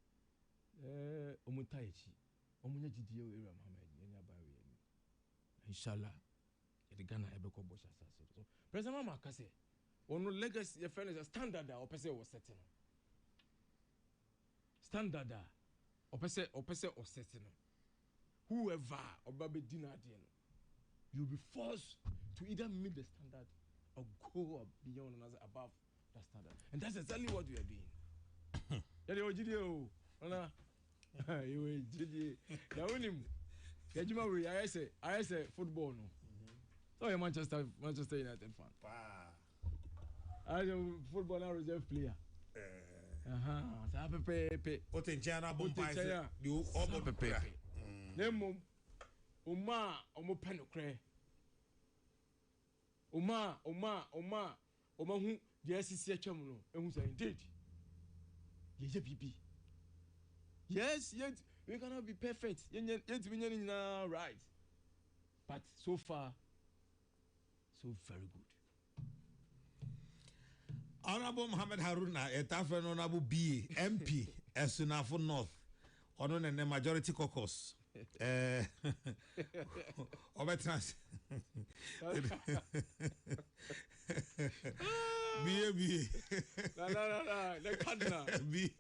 Speaker 8: Omutaichi omunya gidiye we ram Muhammad enya ba we ni inshallah e Ghana e be ko bo chasa so president mama ka say ono legacy your friend is a standard that opese was setting standard that opese o setting whoever obabe dinner there you'll be forced to either meet the standard or go beyond another above that standard and that's exactly what we are doing ya de ogidiye ona you did na unim yajima we I say football no so you Manchester United fan I football now reserve player sa pepe
Speaker 4: o te jana bon pass you omo pepe
Speaker 8: nemo uma omo penokre uma hu je asisi atwam no ehu say indeed ye bibi Yes, yet we cannot be perfect. Yet we need right. But so far, so very good.
Speaker 4: Honorable Mohammed Haruna, Etafen Honorable B, MP, Esunafo North, on the majority caucus. Obetrans. B.
Speaker 8: No, the cardinal.
Speaker 4: B.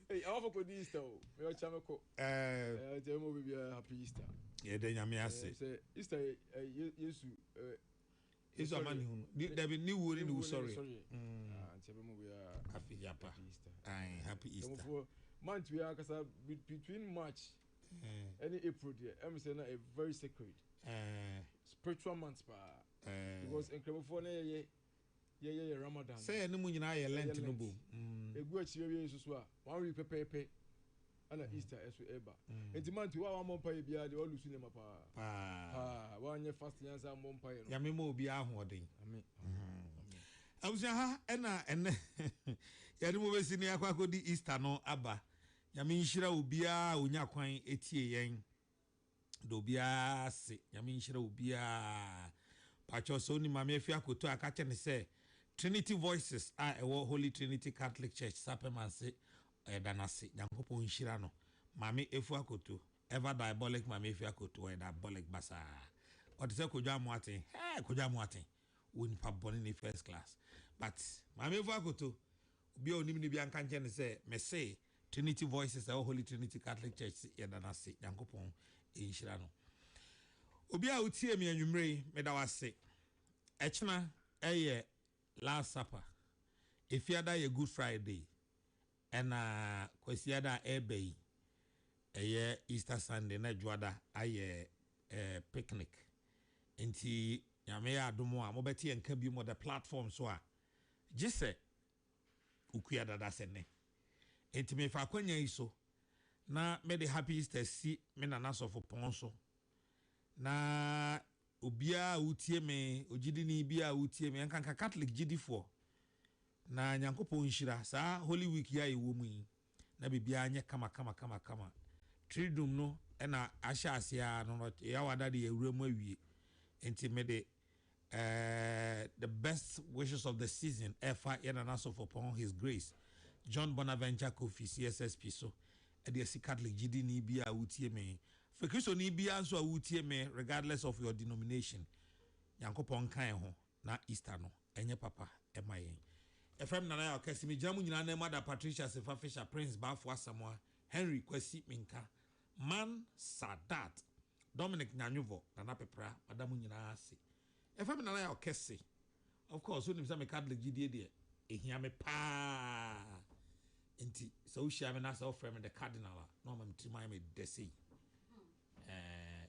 Speaker 8: Hey, I have a Easter. We are Chamako. Tell me we are happy Easter.
Speaker 4: Yeah, then Yamiase.
Speaker 8: Easter, yes,
Speaker 4: it's a man who there be new word in sorry.
Speaker 8: Tell me we are
Speaker 4: happy Easter. Aye, happy Easter.
Speaker 8: Month we are between March and April. I'm saying a very sacred spiritual month, because incredible for yeah, Ramadan.
Speaker 4: Say any money na Lent no boom.
Speaker 8: A good serious so 1 week pepe and Easter as we ever. And the month we are one pay be the all losing them pa. 1 year fasting as a mon pay.
Speaker 4: Ya me mo bi ahoden. Amen. Abusia ha ena ya demo be sini akwa kodi Easter no aba. Ya me nhira obi a onya kwan etie yen. Do bia se ya me nhira obi a pacho so ni mama efi akoto aka ne se Trinity Voices Holy Trinity Catholic Church Sapemanse danase Yankopon nhira no mama efu akoto ever diabolic mama efi akoto diabolic basa o de se kodwa amoaten kodwa amoaten woni pa boni ni first class but mama efu akoto obi onim ni bia nka ne se me say Trinity Voices Holy Trinity Catholic Church danase Yankopon nhira no obi a utie mi anwumre me da wase echna eye last supper efiada ye Good Friday ena kwasiada ebei eye Easter Sunday na juada aye picnic enti nyame ya adomo a mobeti enka bi mo the platform so a gise ukuada da sene enti me fa kwanya iso na me the happy Easter si me na naso for ponso na obia utie me ogidi ni bia utie me nkanka Catholic gidi for na Nyankopon nhira sa Holy Week ya ewo mu yi na bibia anye kama Tridum no na ahya asia no ya wada de ewurem awie enti me the best wishes of the season ever yana naso for upon his grace John Bonaventure Kofi CSSP so e de Catholic gidi ni bia utie me Fekristo ni bia so awutie me regardless of your denomination Yankopon kan ho na Easter no enye papa emayen efrem nana ya okasi me jamu nyina na mother Patricia Sefa Fisher Prince Bafo Asamoah Henry Kwasi Minka Man Sadat Dominic Nyanyovo nana pepra madamu nyina ase efrem nana ya okasi of course unim say me Catholic gidie de ehia me pa enti so share me na so frame the cardinal no ma mtima me desi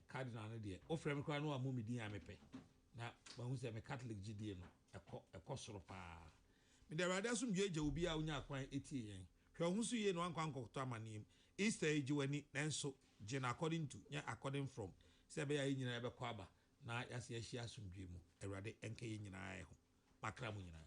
Speaker 4: cardinal no de o frame kra no amu me din amepe na ba hu se me Catholic gidie no ekọ soro pa me de rada sum dwe obi a onya akwan etie yen hwe hu so ye no ankwa nkoto amanim Easter eji wani nanso gin according to according from se be ya nyina be kwa aba na yase ahia sum dwe mu awrade enke ye nyina ho makra mu nyina